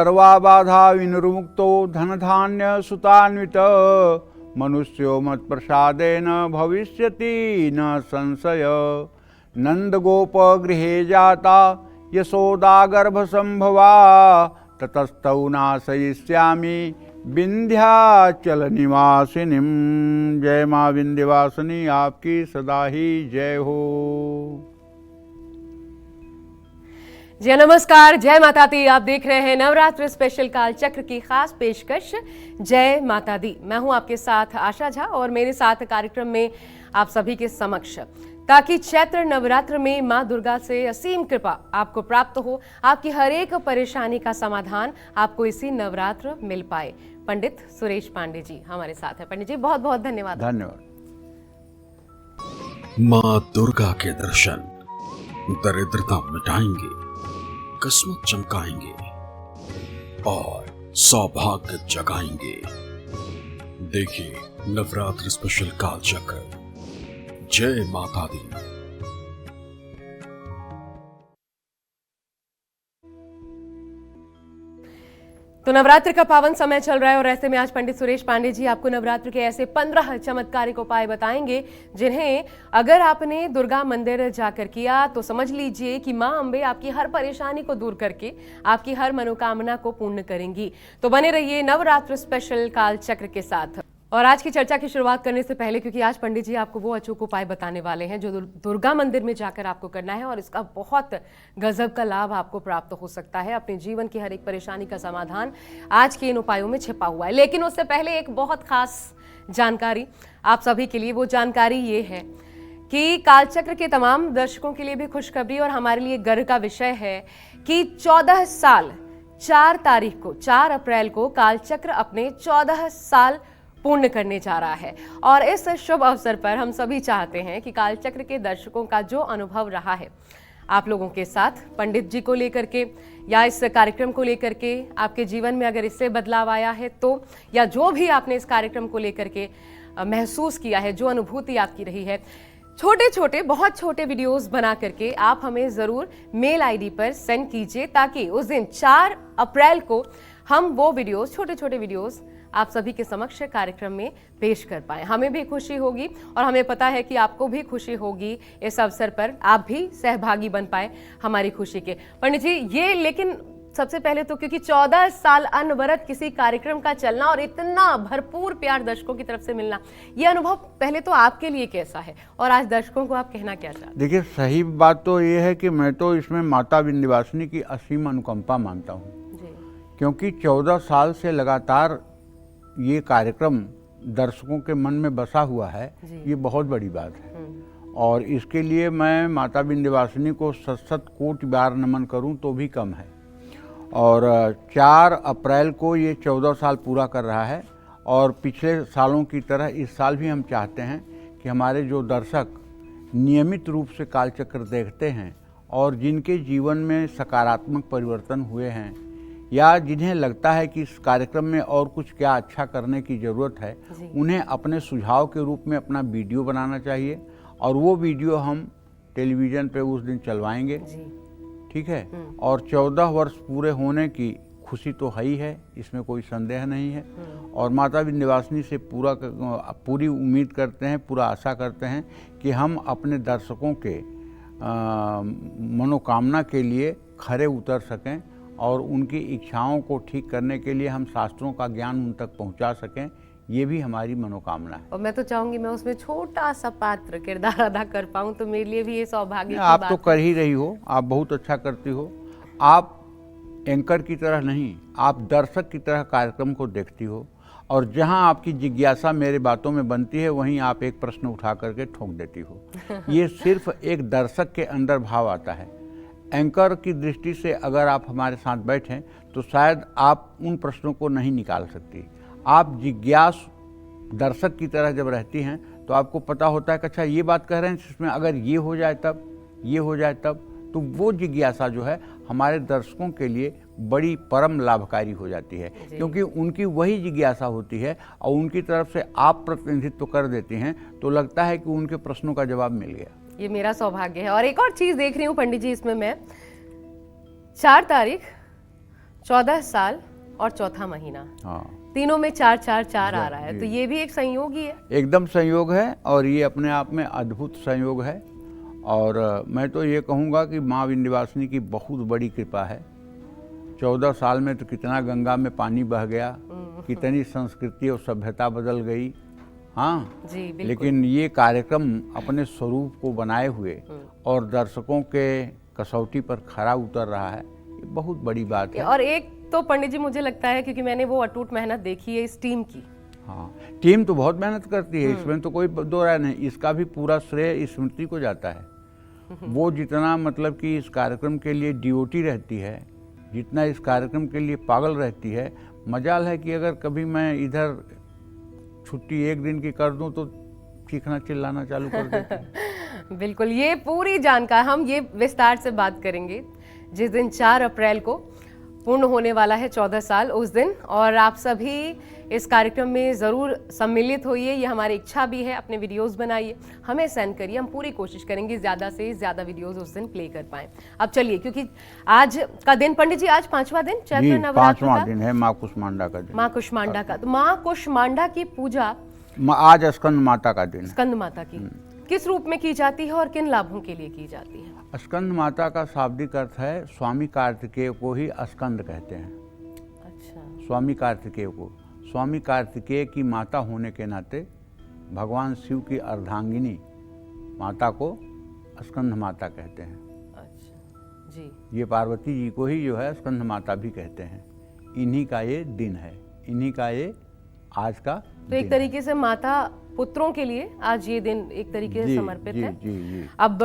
सर्वा बाधा विनिर्मुक्तो धन धान्य सुतान्वित मनुष्यो मत प्रसादेन भविष्यति न संशय। नंद गोप गृहे जाता यशोदा गर्भ संभवा ततस्तौ नाशयिष्यामि विंध्याचल निवासिनीं। जय माँ विंध्यवासिनी, आपकी सदा ही जय हो। जय नमस्कार, जय माता दी। आप देख रहे हैं नवरात्र स्पेशल काल चक्र की खास पेशकश जय माता दी। मैं हूं आपके साथ आशा झा और मेरे साथ कार्यक्रम में आप सभी के समक्ष, ताकि चैत्र नवरात्र में मां दुर्गा से असीम कृपा आपको प्राप्त हो, आपकी हर एक परेशानी का समाधान आपको इसी नवरात्र मिल पाए। पंडित सुरेश पांडे जी हमारे साथ हैं। पंडित जी बहुत बहुत धन्यवाद। धन्यवाद। मां दुर्गा के दर्शन दरिद्रता मिटाएंगे, किस्मत चमकाएंगे और सौभाग्य जगाएंगे। देखिए नवरात्र स्पेशल काल चक्र जय माता दी। तो नवरात्र का पावन समय चल रहा है और ऐसे में आज पंडित सुरेश पांडे जी आपको नवरात्र के ऐसे 15 चमत्कारिक उपाय बताएंगे जिन्हें अगर आपने दुर्गा मंदिर जाकर किया तो समझ लीजिए कि मां अंबे आपकी हर परेशानी को दूर करके आपकी हर मनोकामना को पूर्ण करेंगी। तो बने रहिए नवरात्र स्पेशल काल चक्र के साथ। और आज की चर्चा की शुरुआत करने से पहले, क्योंकि आज पंडित जी आपको वो अचूक उपाय बताने वाले हैं जो दुर्गा मंदिर में जाकर आपको करना है और इसका बहुत गजब का लाभ आपको प्राप्त हो सकता है। अपने जीवन की हर एक परेशानी का समाधान आज के इन उपायों में छिपा हुआ है। लेकिन उससे पहले एक बहुत खास जानकारी आप सभी के लिए। वो जानकारी ये है कि कालचक्र के तमाम दर्शकों के लिए भी खुशखबरी और हमारे लिए गर्व का विषय है कि 14 साल 4 तारीख को 4 अप्रैल को कालचक्र अपने 14 साल पूर्ण करने जा रहा है। और इस शुभ अवसर पर हम सभी चाहते हैं कि कालचक्र के दर्शकों का जो अनुभव रहा है आप लोगों के साथ, पंडित जी को लेकर के या इस कार्यक्रम को लेकर के, आपके जीवन में अगर इससे बदलाव आया है तो, या जो भी आपने इस कार्यक्रम को लेकर के महसूस किया है, जो अनुभूति आपकी रही है, छोटे छोटे बहुत छोटे वीडियोस बना करके आप हमें जरूर मेल आईडी पर सेंड कीजिए, ताकि उस दिन 4 अप्रैल को हम वो वीडियोस, छोटे छोटे वीडियोस आप सभी के समक्ष कार्यक्रम में पेश कर पाए। हमें भी खुशी होगी और हमें पता है कि आपको भी खुशी होगी इस अवसर पर, आप भी सहभागी बन पाए हमारी खुशी के। पंडित जी ये, लेकिन सबसे पहले तो क्योंकि 14 साल अनवरत किसी कार्यक्रम का चलना और इतना भरपूर प्यार दर्शकों की तरफ से मिलना, ये अनुभव पहले तो आपके लिए कैसा है और आज दर्शकों को आप कहना क्या चाहते हैं? देखिए, सही बात तो ये है कि मैं तो इसमें माता विंध्यवासिनी की असीम अनुकंपा मानता हूँ, क्योंकि 14 साल से लगातार ये कार्यक्रम दर्शकों के मन में बसा हुआ है। ये बहुत बड़ी बात है और इसके लिए मैं माता विंध्यवासिनी को सत कोटि बार नमन करूं तो भी कम है। और 4 अप्रैल को ये 14 साल पूरा कर रहा है और पिछले सालों की तरह इस साल भी हम चाहते हैं कि हमारे जो दर्शक नियमित रूप से कालचक्र देखते हैं और जिनके जीवन में सकारात्मक परिवर्तन हुए हैं या जिन्हें लगता है कि इस कार्यक्रम में और कुछ क्या अच्छा करने की ज़रूरत है, उन्हें अपने सुझाव के रूप में अपना वीडियो बनाना चाहिए और वो वीडियो हम टेलीविज़न पे उस दिन चलवाएंगे। ठीक है। और 14 वर्ष पूरे होने की खुशी तो है ही है, इसमें कोई संदेह नहीं है। और माता विंध्यवासिनी से पूरी उम्मीद करते हैं, पूरा आशा करते हैं कि हम अपने दर्शकों के मनोकामना के लिए खरे उतर सकें और उनकी इच्छाओं को ठीक करने के लिए हम शास्त्रों का ज्ञान उन तक पहुंचा सकें। ये भी हमारी मनोकामना है। और मैं तो चाहूंगी मैं उसमें छोटा सा पात्र किरदार अदा कर पाऊं तो मेरे लिए भी ये सौभाग्य की आप बात तो कर ही रही हो, आप बहुत अच्छा करती हो। आप एंकर की तरह नहीं, आप दर्शक की तरह कार्यक्रम को देखती हो और जहां आपकी जिज्ञासा मेरे बातों में बनती है वहीं आप एक प्रश्न उठा करके ठोक देती हो। ये सिर्फ एक दर्शक के अंदर भाव आता है। एंकर की दृष्टि से अगर आप हमारे साथ बैठें तो शायद आप उन प्रश्नों को नहीं निकाल सकती। आप जिज्ञास दर्शक की तरह जब रहती हैं तो आपको पता होता है कि अच्छा ये बात कह रहे हैं, इसमें अगर ये हो जाए तब, ये हो जाए तब, तो वो जिज्ञासा जो है हमारे दर्शकों के लिए बड़ी परम लाभकारी हो जाती है, क्योंकि उनकी वही जिज्ञासा होती है और उनकी तरफ से आप प्रतिनिधित्व कर देती हैं तो लगता है कि उनके प्रश्नों का जवाब मिल गया। ये मेरा सौभाग्य है। और एक और चीज देख रही हूँ पंडित जी, इसमें मैं 4 तारीख 14 साल और चौथा महीना, हाँ, तीनों में 4-4-4 आ रहा है, तो ये भी एक संयोग ही है। एकदम संयोग है और ये अपने आप में अद्भुत संयोग है। और मैं तो ये कहूँगा कि माँ विंध्यवासिनी की बहुत बड़ी कृपा है। 14 साल में तो कितना गंगा में पानी बह गया, कितनी संस्कृति और सभ्यता बदल गई। हाँ जी बिल्कुल। लेकिन ये कार्यक्रम अपने स्वरूप को बनाए हुए और दर्शकों के कसौटी पर खरा उतर रहा है, ये बहुत बड़ी बात है। और एक तो पंडित जी मुझे लगता है, क्योंकि मैंने वो अटूट मेहनत देखी है इस टीम की। हाँ, टीम तो बहुत मेहनत करती है, इसमें तो कोई दो राय नहीं। इसका भी पूरा श्रेय स्मृति को जाता है। वो जितना मतलब कि इस कार्यक्रम के लिए ड्यूटी रहती है, जितना इस कार्यक्रम के लिए पागल रहती है, मजाल है कि अगर कभी मैं इधर छुट्टी एक दिन की कर दूं तो चीखना चिल्लाना चालू कर देती है। बिल्कुल, ये पूरी जानकारी हम ये विस्तार से बात करेंगे जिस दिन 4 अप्रैल को पूर्ण होने वाला है 14 साल उस दिन। और आप सभी इस कार्यक्रम में ज़रूर सम्मिलित होइए, ये हमारी इच्छा भी है। अपने वीडियोस बनाइए, हमें सेंड करिए, हम पूरी कोशिश करेंगे ज़्यादा से ज़्यादा वीडियोस उस दिन प्ले कर पाएं। अब चलिए, क्योंकि आज का दिन पंडित जी, आज 5वां दिन चैत्र जी, नवरात्र 5वां का, दिन है माँ कुष्मांडा का दिन। माँ कुष्मांडा का। तो माँ कुष्मांडा की पूजा आज स्कंद माता का दिन है। स्कंद माता की किस रूप में की जाती है और किन लाभों के लिए की जाती है? स्कंद माता का शाब्दिक अर्थ है स्वामी कार्तिकेय को ही स्कंद कहते हैं। अच्छा, स्वामी कार्तिकेय को, स्वामी कार्तिकेय की माता होने के नाते भगवान शिव की अर्धांगिनी माता को स्कंद माता कहते हैं। अच्छा जी। ये पार्वती जी को ही जो है स्कंद माता भी कहते हैं। इन्हीं का ये दिन है, इन्हीं का ये आज का तो एक तरीके से माता पुत्रों के लिए आज ये दिन एक तरीके से समर्पित है। जी जी। अब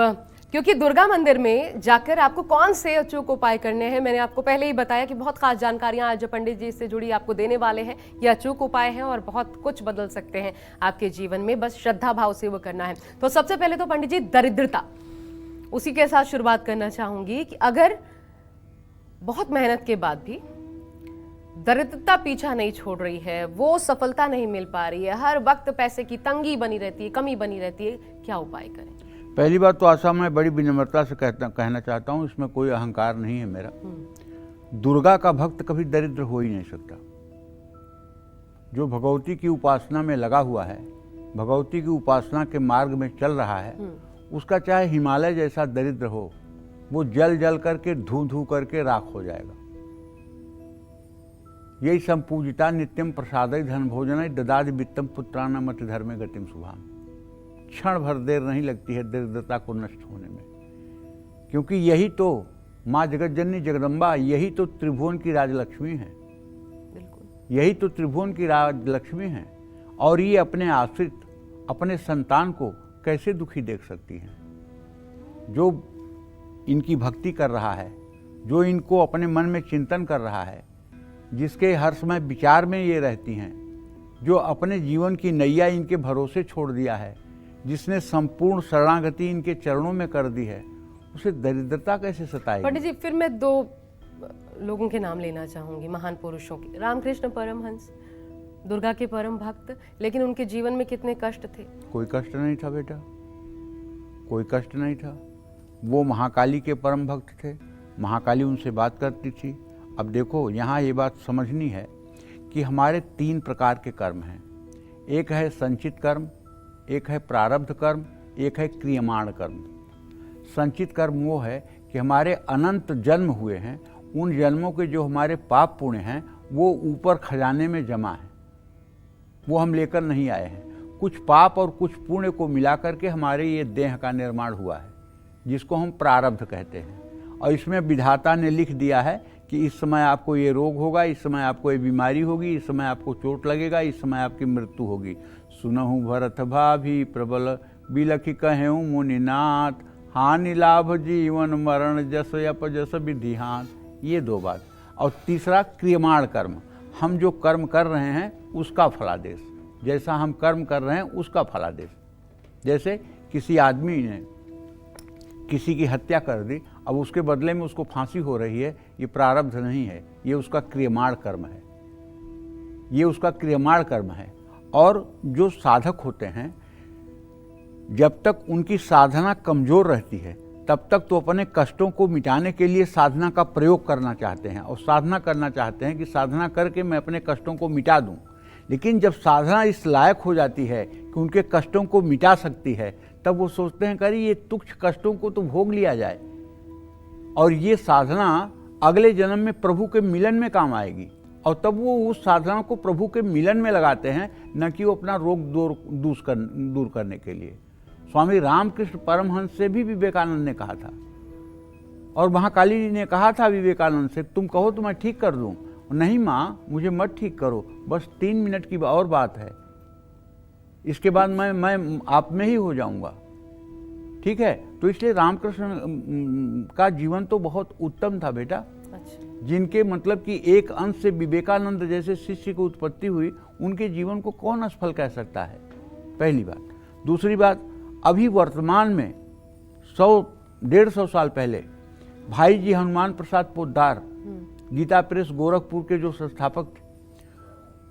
क्योंकि दुर्गा मंदिर में जाकर आपको कौन से अचूक उपाय करने हैं, मैंने आपको पहले ही बताया कि बहुत खास जानकारियां आज पंडित जी से जुड़ी आपको देने वाले हैं। ये अचूक उपाय हैं और बहुत कुछ बदल सकते हैं आपके जीवन में, बस श्रद्धा भाव से वो करना है। तो सबसे पहले तो पंडित जी दरिद्रता, उसी के साथ शुरुआत करना चाहूंगी कि अगर बहुत मेहनत के बाद भी दरिद्रता पीछा नहीं छोड़ रही है, वो सफलता नहीं मिल पा रही है, हर वक्त पैसे की तंगी बनी रहती है, कमी बनी रहती है, क्या उपाय करें? पहली बात तो आशा मैं बड़ी विनम्रता से कहना चाहता हूँ, इसमें कोई अहंकार नहीं है मेरा। दुर्गा का भक्त कभी दरिद्र हो ही नहीं सकता। जो भगवती की उपासना में लगा हुआ है, भगवती की उपासना के मार्ग में चल रहा है, उसका चाहे हिमालय जैसा दरिद्र हो, वो जल जल करके धू धू करके राख हो जाएगा। यही संपूजिता नित्यम प्रसादय धन भोजन ददादि वित्तम पुत्राणाम अति धर्मे गतिम शुभाम। क्षण भर देर नहीं लगती है दरिद्रता को नष्ट होने में, क्योंकि यही तो माँ जगतजननी जगदम्बा, यही तो त्रिभुवन की राजलक्ष्मी है। बिल्कुल, यही तो त्रिभुवन की राजलक्ष्मी है। और ये अपने आश्रित, अपने संतान को कैसे दुखी देख सकती हैं? जो इनकी भक्ति कर रहा है, जो इनको अपने मन में चिंतन कर रहा है, जिसके हर समय विचार में ये रहती हैं, जो अपने जीवन की नैया इनके भरोसे छोड़ दिया है, जिसने संपूर्ण शरणागति इनके चरणों में कर दी है, उसे दरिद्रता कैसे सताएगी? पंडित जी, फिर मैं 2 लोगों के नाम लेना चाहूंगी, महान पुरुषों के। रामकृष्ण परमहंस, दुर्गा के परम भक्त, लेकिन उनके जीवन में कितने कष्ट थे? कोई कष्ट नहीं था बेटा, कोई कष्ट नहीं था। वो महाकाली के परम भक्त थे, महाकाली उनसे बात करती थी। अब देखो, यहाँ ये बात समझनी है कि हमारे 3 प्रकार के कर्म हैं। एक है संचित कर्म, एक है प्रारब्ध कर्म, एक है क्रियमाण कर्म। संचित कर्म वो है कि हमारे अनंत जन्म हुए हैं, उन जन्मों के जो हमारे पाप पुण्य हैं वो ऊपर खजाने में जमा है, वो हम लेकर नहीं आए हैं। कुछ पाप और कुछ पुण्य को मिला करके हमारे ये देह का निर्माण हुआ है, जिसको हम प्रारब्ध कहते हैं। और इसमें विधाता ने लिख दिया है कि इस समय आपको ये रोग होगा, इस समय आपको ये बीमारी होगी, इस समय आपको चोट लगेगा, इस समय आपकी मृत्यु होगी। सुनहु भरत भाभी प्रबल बिलखि कहूँ मुनिनाथ, हानि लाभ जीवन मरण जस यप जस विधिहान। ये 2 बात। और तीसरा क्रियमाण कर्म, हम जो कर्म कर रहे हैं उसका फलादेश, जैसा हम कर्म कर रहे हैं उसका फलादेश। जैसे किसी आदमी ने किसी की हत्या कर दी, अब उसके बदले में उसको फांसी हो रही है, ये प्रारब्ध नहीं है, ये उसका क्रियमाण कर्म है, ये उसका क्रियमाण कर्म है। और जो साधक होते हैं, जब तक उनकी साधना कमज़ोर रहती है, तब तक तो अपने कष्टों को मिटाने के लिए साधना का प्रयोग करना चाहते हैं और साधना करना चाहते हैं कि साधना करके मैं अपने कष्टों को मिटा दूं। लेकिन जब साधना इस लायक हो जाती है कि उनके कष्टों को मिटा सकती है, तब वो सोचते हैं कि ये तुच्छ कष्टों को तो भोग लिया जाए और ये साधना अगले जन्म में प्रभु के मिलन में काम आएगी, और तब वो उस साधना को प्रभु के मिलन में लगाते हैं, न कि वो अपना रोग दूर करने के लिए। स्वामी रामकृष्ण परमहंस से भी विवेकानंद ने कहा था, और महाकाली जी ने कहा था विवेकानंद से, तुम कहो तो मैं ठीक कर दूं। नहीं माँ, मुझे मत ठीक करो, बस 3 मिनट की और बात है, इसके बाद मैं आप में ही हो जाऊंगा। ठीक है, तो इसलिए रामकृष्ण का जीवन तो बहुत उत्तम था बेटा। अच्छा। जिनके मतलब कि एक अंश से विवेकानंद जैसे शिष्य की उत्पत्ति हुई, उनके जीवन को कौन असफल कह सकता है, पहली बात। दूसरी बात, अभी वर्तमान में 100-150 साल पहले भाई जी हनुमान प्रसाद पोद्दार, गीता प्रेस गोरखपुर के जो संस्थापक थे,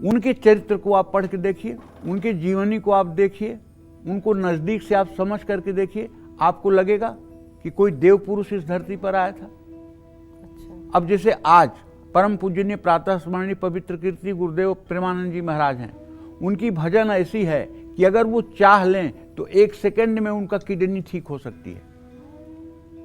उनके चरित्र को आप पढ़ के देखिए, उनके जीवनी को आप देखिए, उनको नज़दीक से आप समझ करके देखिए, आपको लगेगा कि कोई देव पुरुष इस धरती पर आया था। अच्छा। अब जैसे आज परम पूजनीय प्रातः स्मरणीय पवित्र कीर्ति गुरुदेव प्रेमानंद जी महाराज हैं, उनकी भजन ऐसी है कि अगर वो चाह लें तो 1 सेकंड में उनका किडनी ठीक हो सकती है।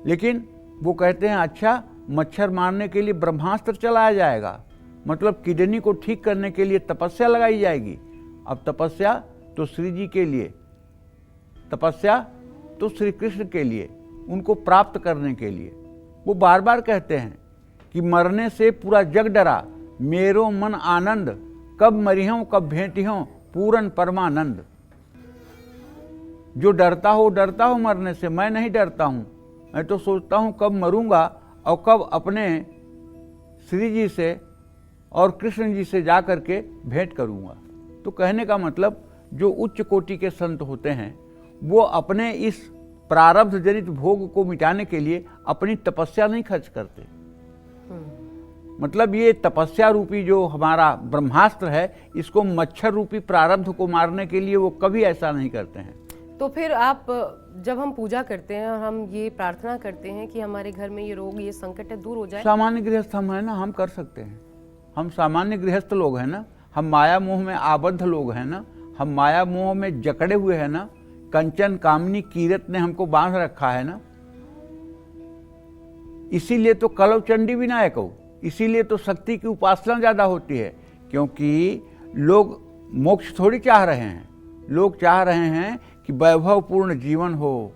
लेकिन वो कहते हैं अच्छा, मच्छर मारने के लिए ब्रह्मास्त्र चलाया जाएगा, मतलब किडनी को ठीक करने के लिए तपस्या लगाई जाएगी। अब तपस्या तो श्री जी के लिए, तपस्या तो श्री कृष्ण के लिए, उनको प्राप्त करने के लिए। वो बार बार कहते हैं कि मरने से पूरा जग डरा, मेरो मन आनंद, कब मरिहूं कब भेंटियों पूरन परमानंद। जो डरता हो मरने से, मैं नहीं डरता हूं, मैं तो सोचता हूं कब मरूंगा और कब अपने श्री जी से और कृष्ण जी से जा करके भेंट करूंगा। तो कहने का मतलब, जो उच्च कोटि के संत होते हैं वो अपने इस प्रारब्ध जनित भोग को मिटाने के लिए अपनी तपस्या नहीं खर्च करते। मतलब ये तपस्या रूपी जो हमारा ब्रह्मास्त्र है, इसको मच्छर रूपी प्रारब्ध को मारने के लिए वो कभी ऐसा नहीं करते हैं। तो फिर आप, जब हम पूजा करते हैं और हम ये प्रार्थना करते हैं कि हमारे घर में ये रोग, ये संकट है, दूर हो जाए, सामान्य गृहस्थ हम है ना, हम कर सकते हैं। हम सामान्य गृहस्थ लोग हैं ना, हम माया मोह में आबद्ध लोग हैं ना, हम माया मोह में जकड़े हुए हैं ना, कंचन कामनी कीरत ने हमको बांध रखा है ना। इसीलिए तो कलव चंडी विनायक हो, इसीलिए तो शक्ति की उपासना ज्यादा होती है, क्योंकि लोग मोक्ष थोड़ी चाह रहे हैं। लोग चाह रहे हैं कि वैभवपूर्ण जीवन हो,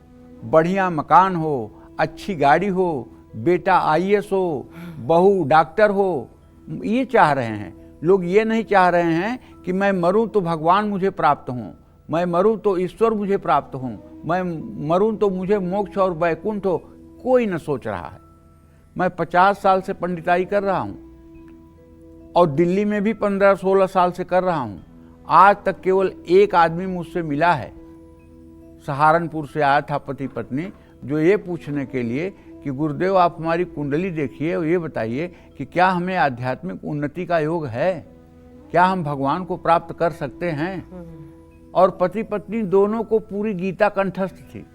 बढ़िया मकान हो, अच्छी गाड़ी हो, बेटा IAS हो, बहू डॉक्टर हो, ये चाह रहे हैं लोग। ये नहीं चाह रहे हैं कि मैं मरूं तो भगवान मुझे प्राप्त हों, मैं मरूं तो ईश्वर मुझे प्राप्त हों, मैं मरूं तो मुझे मोक्ष और वैकुंठ हो। कोई न सोच रहा है। मैं 50 साल से पंडिताई कर रहा हूं और दिल्ली में भी 15-16 साल से कर रहा हूं। आज तक केवल एक आदमी मुझसे मिला है, सहारनपुर से आया था पति पत्नी, जो ये पूछने के लिए कि गुरुदेव आप हमारी कुंडली देखिए और ये बताइए कि क्या हमें आध्यात्मिक उन्नति का योग है, क्या हम भगवान को प्राप्त कर सकते हैं। और पति पत्नी दोनों को पूरी गीता कंठस्थ थी,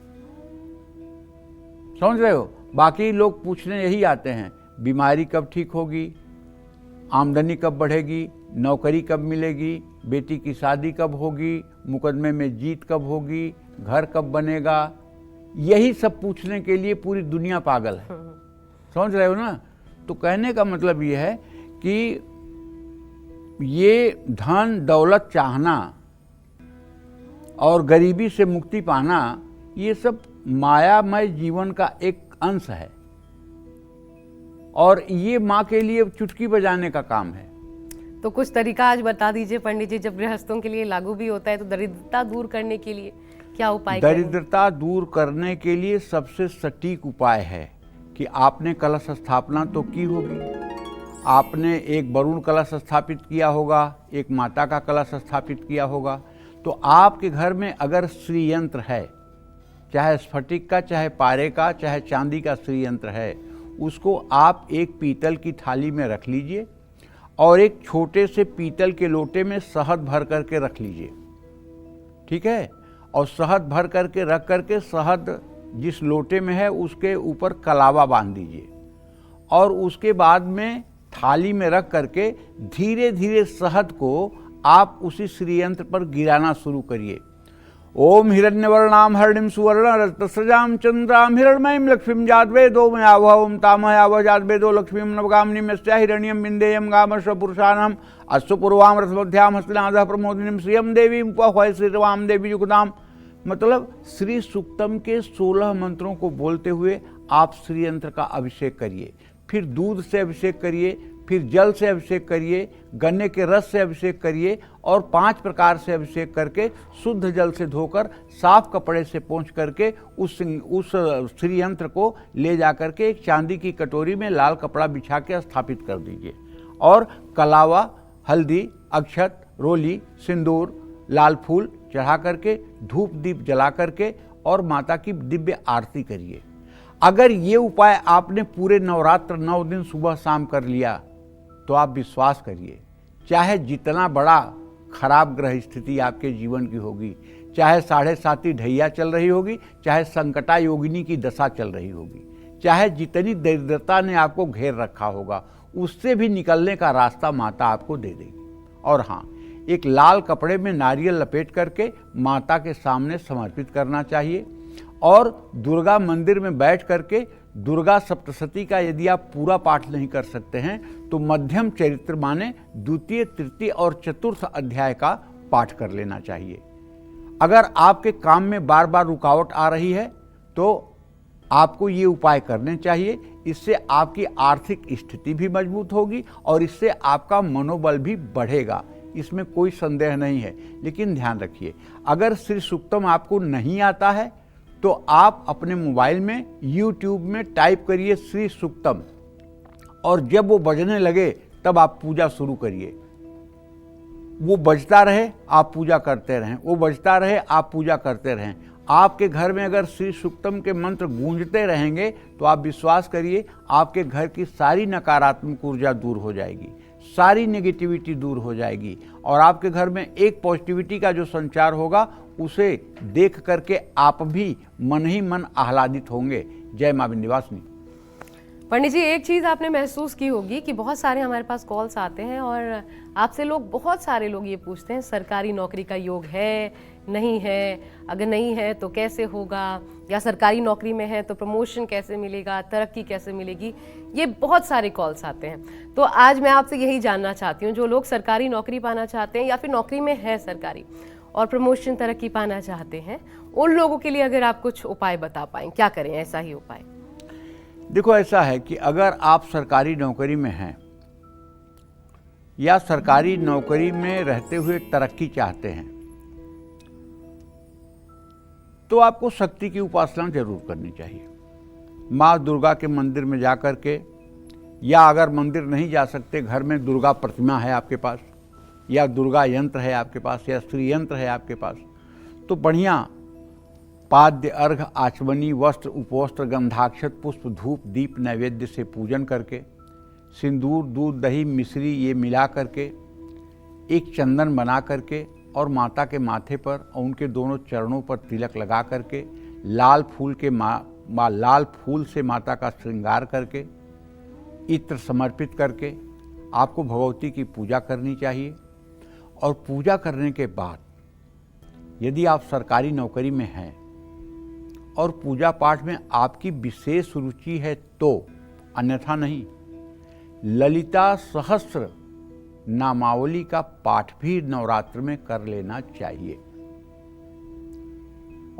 समझ रहे हो। बाकी लोग पूछने यही आते हैं, बीमारी कब ठीक होगी, आमदनी कब बढ़ेगी, नौकरी कब मिलेगी, बेटी की शादी कब होगी, मुकदमे में जीत कब होगी, घर कब बनेगा। यही सब पूछने के लिए पूरी दुनिया पागल है, समझ रहे हो ना। तो कहने का मतलब ये है कि ये धन दौलत चाहना और गरीबी से मुक्ति पाना, ये सब मायामय जीवन का एक अंश है, और ये माँ के लिए चुटकी बजाने का काम है। तो कुछ तरीका आज बता दीजिए पंडित जी, जब गृहस्थों के लिए लागू भी होता है, तो दरिद्रता दूर करने के लिए क्या उपाय करें? दरिद्रता दूर करने के लिए सबसे सटीक उपाय है कि आपने कलश स्थापना तो की होगी, आपने एक वरुण कलश स्थापित किया होगा, एक माता का कलश स्थापित किया होगा। तो आपके घर में अगर श्री यंत्र है, चाहे स्फटिक का, चाहे पारे का, चाहे चांदी का श्री यंत्र है, उसको आप एक पीतल की थाली में रख लीजिए और एक छोटे से पीतल के लोटे में शहद भर करके रख लीजिए, ठीक है। और शहद भर करके रख करके शहद जिस लोटे में है उसके ऊपर कलावा बांध दीजिए और उसके बाद में थाली में रख करके धीरे धीरे शहद को आप उसी श्रीयंत्र पर गिराना शुरू करिए। ओम हिरण्यवर्णाम हरिणीम सुवर्ण रजतस्रजाम चंद्राम हिरण्मयीम लक्ष्मीम जातवेदो मयावहम तामयावह जातवेदो लक्ष्मीम नवगामिनीम यस्या हिरण्यम बिंदेयम गामश्व पुरुषानम अस्तु पूर्वाम रथमध्याम हस्तनादः प्रमोदिनीम श्रियम देवीम उपहवै श्रीरवाम देवी युगदाम। मतलब श्री सूक्तम के 16 मंत्रों को बोलते हुए आप श्रीयंत्र का अभिषेक करिए, फिर दूध से अभिषेक करिए, फिर जल से अभिषेक करिए, गन्ने के रस से अभिषेक करिए और 5 प्रकार से अभिषेक करके शुद्ध जल से धोकर साफ कपड़े से पोंछ करके उस श्रीयंत्र को ले जा करके एक चांदी की कटोरी में लाल कपड़ा बिछा के स्थापित कर दीजिए और कलावा, हल्दी, अक्षत, रोली, सिंदूर, लाल फूल चढ़ा करके धूप दीप जला करके और माता की दिव्य आरती करिए। अगर ये उपाय आपने पूरे नवरात्र 9 दिन सुबह शाम कर लिया तो आप विश्वास करिए, चाहे जितना बड़ा खराब ग्रह स्थिति आपके जीवन की होगी, चाहे 7.5 ढैया चल रही होगी, चाहे संकटा योगिनी की दशा चल रही होगी, चाहे जितनी दरिद्रता ने आपको घेर रखा होगा, उससे भी निकलने का रास्ता माता आपको दे देगी। और हाँ, एक लाल कपड़े में नारियल लपेट करके माता के सामने समर्पित करना चाहिए और दुर्गा मंदिर में बैठ करके दुर्गा सप्तशती का यदि आप पूरा पाठ नहीं कर सकते हैं तो मध्यम चरित्र माने द्वितीय, तृतीय और चतुर्थ अध्याय का पाठ कर लेना चाहिए। अगर आपके काम में बार बार रुकावट आ रही है तो आपको ये उपाय करने चाहिए। इससे आपकी आर्थिक स्थिति भी मजबूत होगी और इससे आपका मनोबल भी बढ़ेगा, इसमें कोई संदेह नहीं है। लेकिन ध्यान रखिए, अगर श्री सूक्तम आपको नहीं आता है तो आप अपने मोबाइल में YouTube में टाइप करिए श्री सूक्तम और जब वो बजने लगे तब आप पूजा शुरू करिए। वो बजता रहे आप पूजा करते रहें, वो बजता रहे आप पूजा करते रहें। आपके घर में अगर श्री सूक्तम के मंत्र गूंजते रहेंगे तो आप विश्वास करिए आपके घर की सारी नकारात्मक ऊर्जा दूर हो जाएगी, सारी नेगेटिविटी दूर हो जाएगी और आपके घर में एक पॉजिटिविटी का जो संचार होगा उसे देख करके आप भी मन ही मन आह्लादित होंगे। जय मां विंध्यवासिनी। पंडित जी, एक चीज़ आपने महसूस की होगी कि बहुत सारे हमारे पास कॉल्स आते हैं और आपसे बहुत सारे लोग ये पूछते हैं सरकारी नौकरी का योग है, नहीं है, अगर नहीं है तो कैसे होगा, या सरकारी नौकरी में है तो प्रमोशन कैसे मिलेगा, तरक्की कैसे मिलेगी, ये बहुत सारे कॉल्स आते हैं। तो आज मैं आपसे यही जानना चाहती हूँ, जो लोग सरकारी नौकरी पाना चाहते हैं या फिर नौकरी में है सरकारी और प्रमोशन तरक्की पाना चाहते हैं, उन लोगों के लिए अगर आप कुछ उपाय बता पाएँ, क्या करें ऐसा ही उपाय? देखो, ऐसा है कि अगर आप सरकारी नौकरी में हैं या सरकारी नौकरी में रहते हुए तरक्की चाहते हैं तो आपको शक्ति की उपासना जरूर करनी चाहिए। माँ दुर्गा के मंदिर में जा कर के, या अगर मंदिर नहीं जा सकते घर में दुर्गा प्रतिमा है आपके पास या दुर्गा यंत्र है आपके पास या श्री यंत्र है आपके पास, तो बढ़िया पाद्य, अर्घ, आचमनी, वस्त्र, उपवस्त्र, गंधाक्षत, पुष्प, धूप, दीप, नैवेद्य से पूजन करके सिंदूर, दूध, दही, मिश्री ये मिला करके एक चंदन बना करके और माता के माथे पर और उनके दोनों चरणों पर तिलक लगा करके लाल फूल से माता का श्रृंगार करके इत्र समर्पित करके आपको भगवती की पूजा करनी चाहिए। और पूजा करने के बाद यदि आप सरकारी नौकरी में हैं और पूजा पाठ में आपकी विशेष रुचि है तो, अन्यथा नहीं, ललिता सहस्त्र नामावली का पाठ भी नवरात्र में कर लेना चाहिए।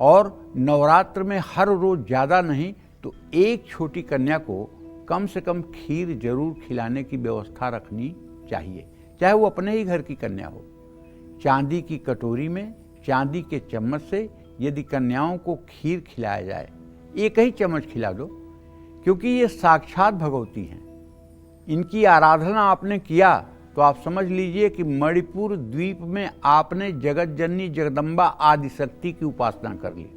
और नवरात्र में हर रोज ज़्यादा नहीं तो एक छोटी कन्या को कम से कम खीर जरूर खिलाने की व्यवस्था रखनी चाहिए, चाहे वो अपने ही घर की कन्या हो। चांदी की कटोरी में चांदी के चम्मच से यदि कन्याओं को खीर खिलाया जाए, एक ही चम्मच खिला दो, क्योंकि ये साक्षात भगवती हैं। इनकी आराधना आपने किया तो आप समझ लीजिए कि मणिपुर द्वीप में आपने जगत जननी जगदम्बा आदि शक्ति की उपासना कर ली।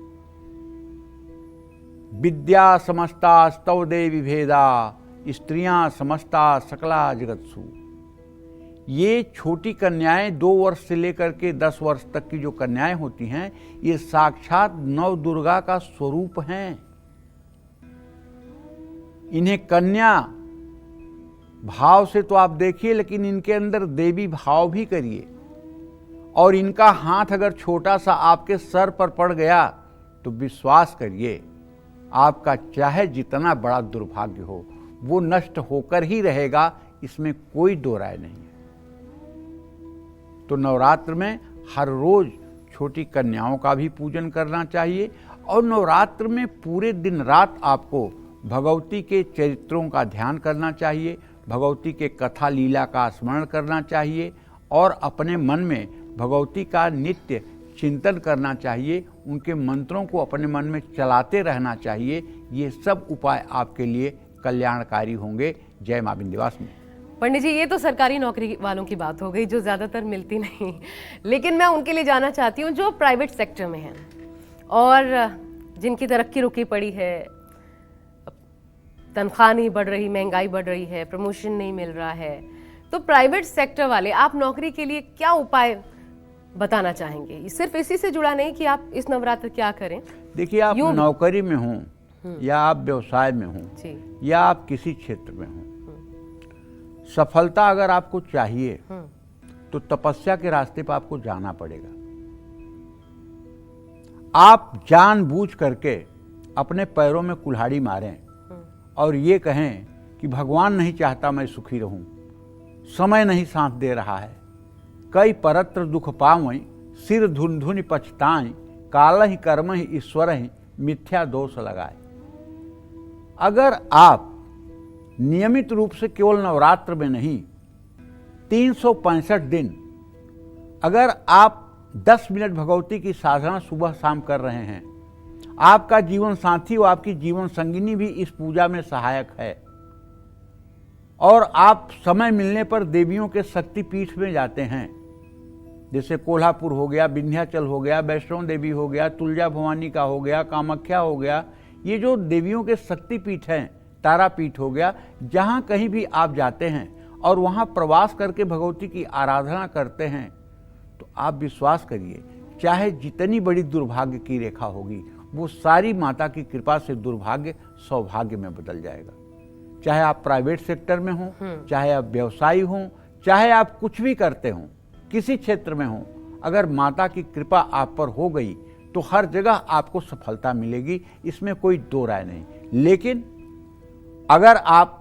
विद्या समस्ता स्तव देवी भेदा, स्त्रियां समस्ता सकला जगत्सु। ये छोटी कन्याएं 2 वर्ष से लेकर के 10 वर्ष तक की जो कन्याएं होती हैं, ये साक्षात नव दुर्गा का स्वरूप हैं। इन्हें कन्या भाव से तो आप देखिए, लेकिन इनके अंदर देवी भाव भी करिए। और इनका हाथ अगर छोटा सा आपके सर पर पड़ गया तो विश्वास करिए, आपका चाहे जितना बड़ा दुर्भाग्य हो वो नष्ट होकर ही रहेगा, इसमें कोई दो राय नहीं है। तो नवरात्र में हर रोज छोटी कन्याओं का भी पूजन करना चाहिए और नवरात्र में पूरे दिन रात आपको भगवती के चरित्रों का ध्यान करना चाहिए, भगवती के कथा लीला का स्मरण करना चाहिए और अपने मन में भगवती का नित्य चिंतन करना चाहिए, उनके मंत्रों को अपने मन में चलाते रहना चाहिए। ये सब उपाय आपके लिए कल्याणकारी होंगे। जय मां विंध्यवासिनी। पंडित जी, ये तो सरकारी नौकरी वालों की बात हो गई जो ज़्यादातर मिलती नहीं, लेकिन मैं उनके लिए जाना चाहती हूँ जो प्राइवेट सेक्टर में हैं और जिनकी तरक्की रुकी पड़ी है, तनख्वाह नहीं बढ़ रही, महंगाई बढ़ रही है, प्रमोशन नहीं मिल रहा है। तो प्राइवेट सेक्टर वाले, आप नौकरी के लिए क्या उपाय बताना चाहेंगे? सिर्फ इसी से जुड़ा नहीं कि आप इस नवरात्र क्या करें। देखिए, आप नौकरी में हों या आप व्यवसाय में हों या आप किसी क्षेत्र में हों, सफलता अगर आपको चाहिए तो तपस्या के रास्ते पर आपको जाना पड़ेगा। आप जानबूझ करके अपने पैरों में कुल्हाड़ी मारें और ये कहें कि भगवान नहीं चाहता मैं सुखी रहूं, समय नहीं साथ दे रहा है, कई परत्र दुख पावई, सिर धुन धुन पछताएं, काल ही कर्म ही ईश्वर ही मिथ्या दोष लगाए। अगर आप नियमित रूप से केवल नवरात्र में नहीं 365 दिन अगर आप 10 मिनट भगवती की साधना सुबह शाम कर रहे हैं, आपका जीवन साथी और आपकी जीवन संगिनी भी इस पूजा में सहायक है। और आप समय मिलने पर देवियों के शक्तिपीठ में जाते हैं, जैसे कोल्हापुर हो गया, विंध्याचल हो गया, वैष्णो देवी हो गया, तुलजा भवानी का हो गया, कामाख्या हो गया, ये जो देवियों के शक्तिपीठ हैं, तारापीठ हो गया, जहाँ कहीं भी आप जाते हैं और वहाँ प्रवास करके भगवती की आराधना करते हैं, तो आप विश्वास करिए, चाहे जितनी बड़ी दुर्भाग्य की रेखा होगी वो सारी माता की कृपा से दुर्भाग्य सौभाग्य में बदल जाएगा। चाहे आप प्राइवेट सेक्टर में हों, चाहे आप व्यवसायी हों, चाहे आप कुछ भी करते हों, किसी क्षेत्र में हों, अगर माता की कृपा आप पर हो गई तो हर जगह आपको सफलता मिलेगी, इसमें कोई दो राय नहीं। लेकिन अगर आप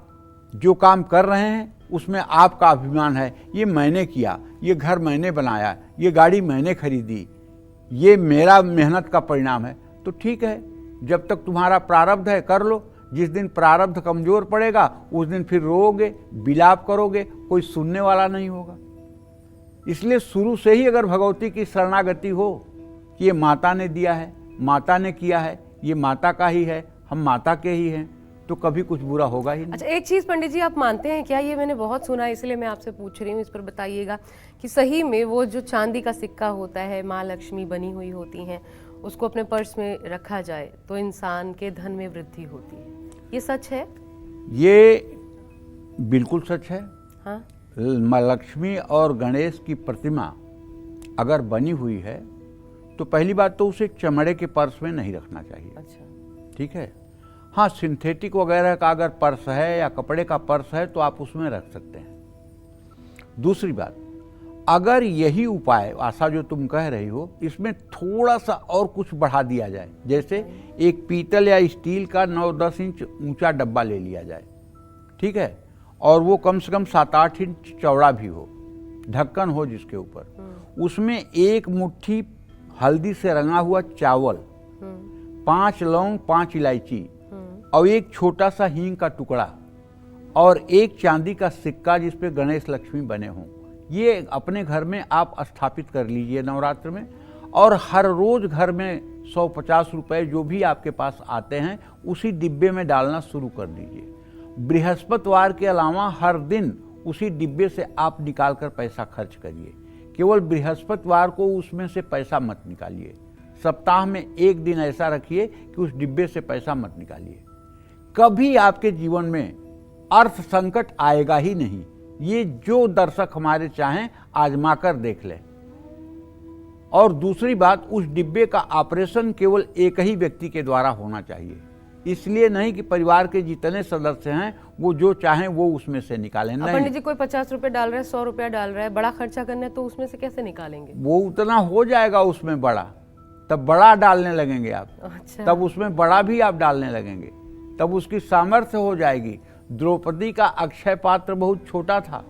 जो काम कर रहे हैं उसमें आपका अभिमान है, ये मैंने किया, ये घर मैंने बनाया, ये गाड़ी मैंने खरीदी, ये मेरा मेहनत का परिणाम है, तो ठीक है, जब तक तुम्हारा प्रारब्ध है कर लो। जिस दिन प्रारब्ध कमजोर पड़ेगा उस दिन फिर रोओगे, विलाप करोगे, कोई सुनने वाला नहीं होगा। इसलिए शुरू से ही अगर भगवती की शरणागति हो कि ये माता ने दिया है, माता ने किया है, ये माता का ही है, हम माता के ही हैं, तो कभी कुछ बुरा होगा ही नहीं। अच्छा, एक चीज़ पंडित जी, आप मानते हैं क्या, ये मैंने बहुत सुना है इसलिए मैं आपसे पूछ रही हूँ, इस पर बताइएगा कि सही में वो जो चांदी का सिक्का होता है, माँ लक्ष्मी बनी हुई होती हैं, उसको अपने पर्स में रखा जाए तो इंसान के धन में वृद्धि होती है, ये सच है? ये बिल्कुल सच है। हाँ, माँ लक्ष्मी और गणेश की प्रतिमा अगर बनी हुई है तो पहली बात तो उसे चमड़े के पर्स में नहीं रखना चाहिए। अच्छा, ठीक है। हाँ, सिंथेटिक वगैरह का अगर पर्स है या कपड़े का पर्स है तो आप उसमें रख सकते हैं। दूसरी बात, अगर यही उपाय आशा जो तुम कह रही हो, इसमें थोड़ा सा और कुछ बढ़ा दिया जाए, जैसे एक पीतल या स्टील का 9-10 इंच ऊंचा डब्बा ले लिया जाए, ठीक है, और वो कम से कम 7-8 इंच चौड़ा भी हो, ढक्कन हो जिसके ऊपर, उसमें एक मुट्ठी हल्दी से रंगा हुआ चावल, 5 लौंग, 5 इलायची और एक छोटा सा हींग का टुकड़ा और एक चांदी का सिक्का जिस पे गणेश लक्ष्मी बने हों, ये अपने घर में आप स्थापित कर लीजिए नवरात्र में। और हर रोज घर में 100-50 रुपए जो भी आपके पास आते हैं उसी डिब्बे में डालना शुरू कर दीजिए। बृहस्पतिवार के अलावा हर दिन उसी डिब्बे से आप निकाल कर पैसा खर्च करिए। केवल बृहस्पतिवार को उसमें से पैसा मत निकालिए। सप्ताह में एक दिन ऐसा रखिए कि उस डिब्बे से पैसा मत निकालिए। कभी आपके जीवन में अर्थ संकट आएगा ही नहीं, ये जो दर्शक हमारे चाहें आजमा कर देख लें। और दूसरी बात, उस डिब्बे का ऑपरेशन केवल एक ही व्यक्ति के द्वारा होना चाहिए, इसलिए नहीं कि परिवार के जितने सदस्य हैं वो जो चाहें वो उसमें से निकालें। नहीं, पंडित जी कोई 50 रुपए डाल रहा है, 100 रुपया डाल रहा है, बड़ा खर्चा करना है तो उसमें से कैसे निकालेंगे? वो उतना हो जाएगा उसमें बड़ा, तब बड़ा डालने लगेंगे आप। अच्छा। तब उसमें बड़ा भी आप डालने लगेंगे, तब उसकी सामर्थ्य हो जाएगी। द्रौपदी का अक्षय पात्र बहुत छोटा था,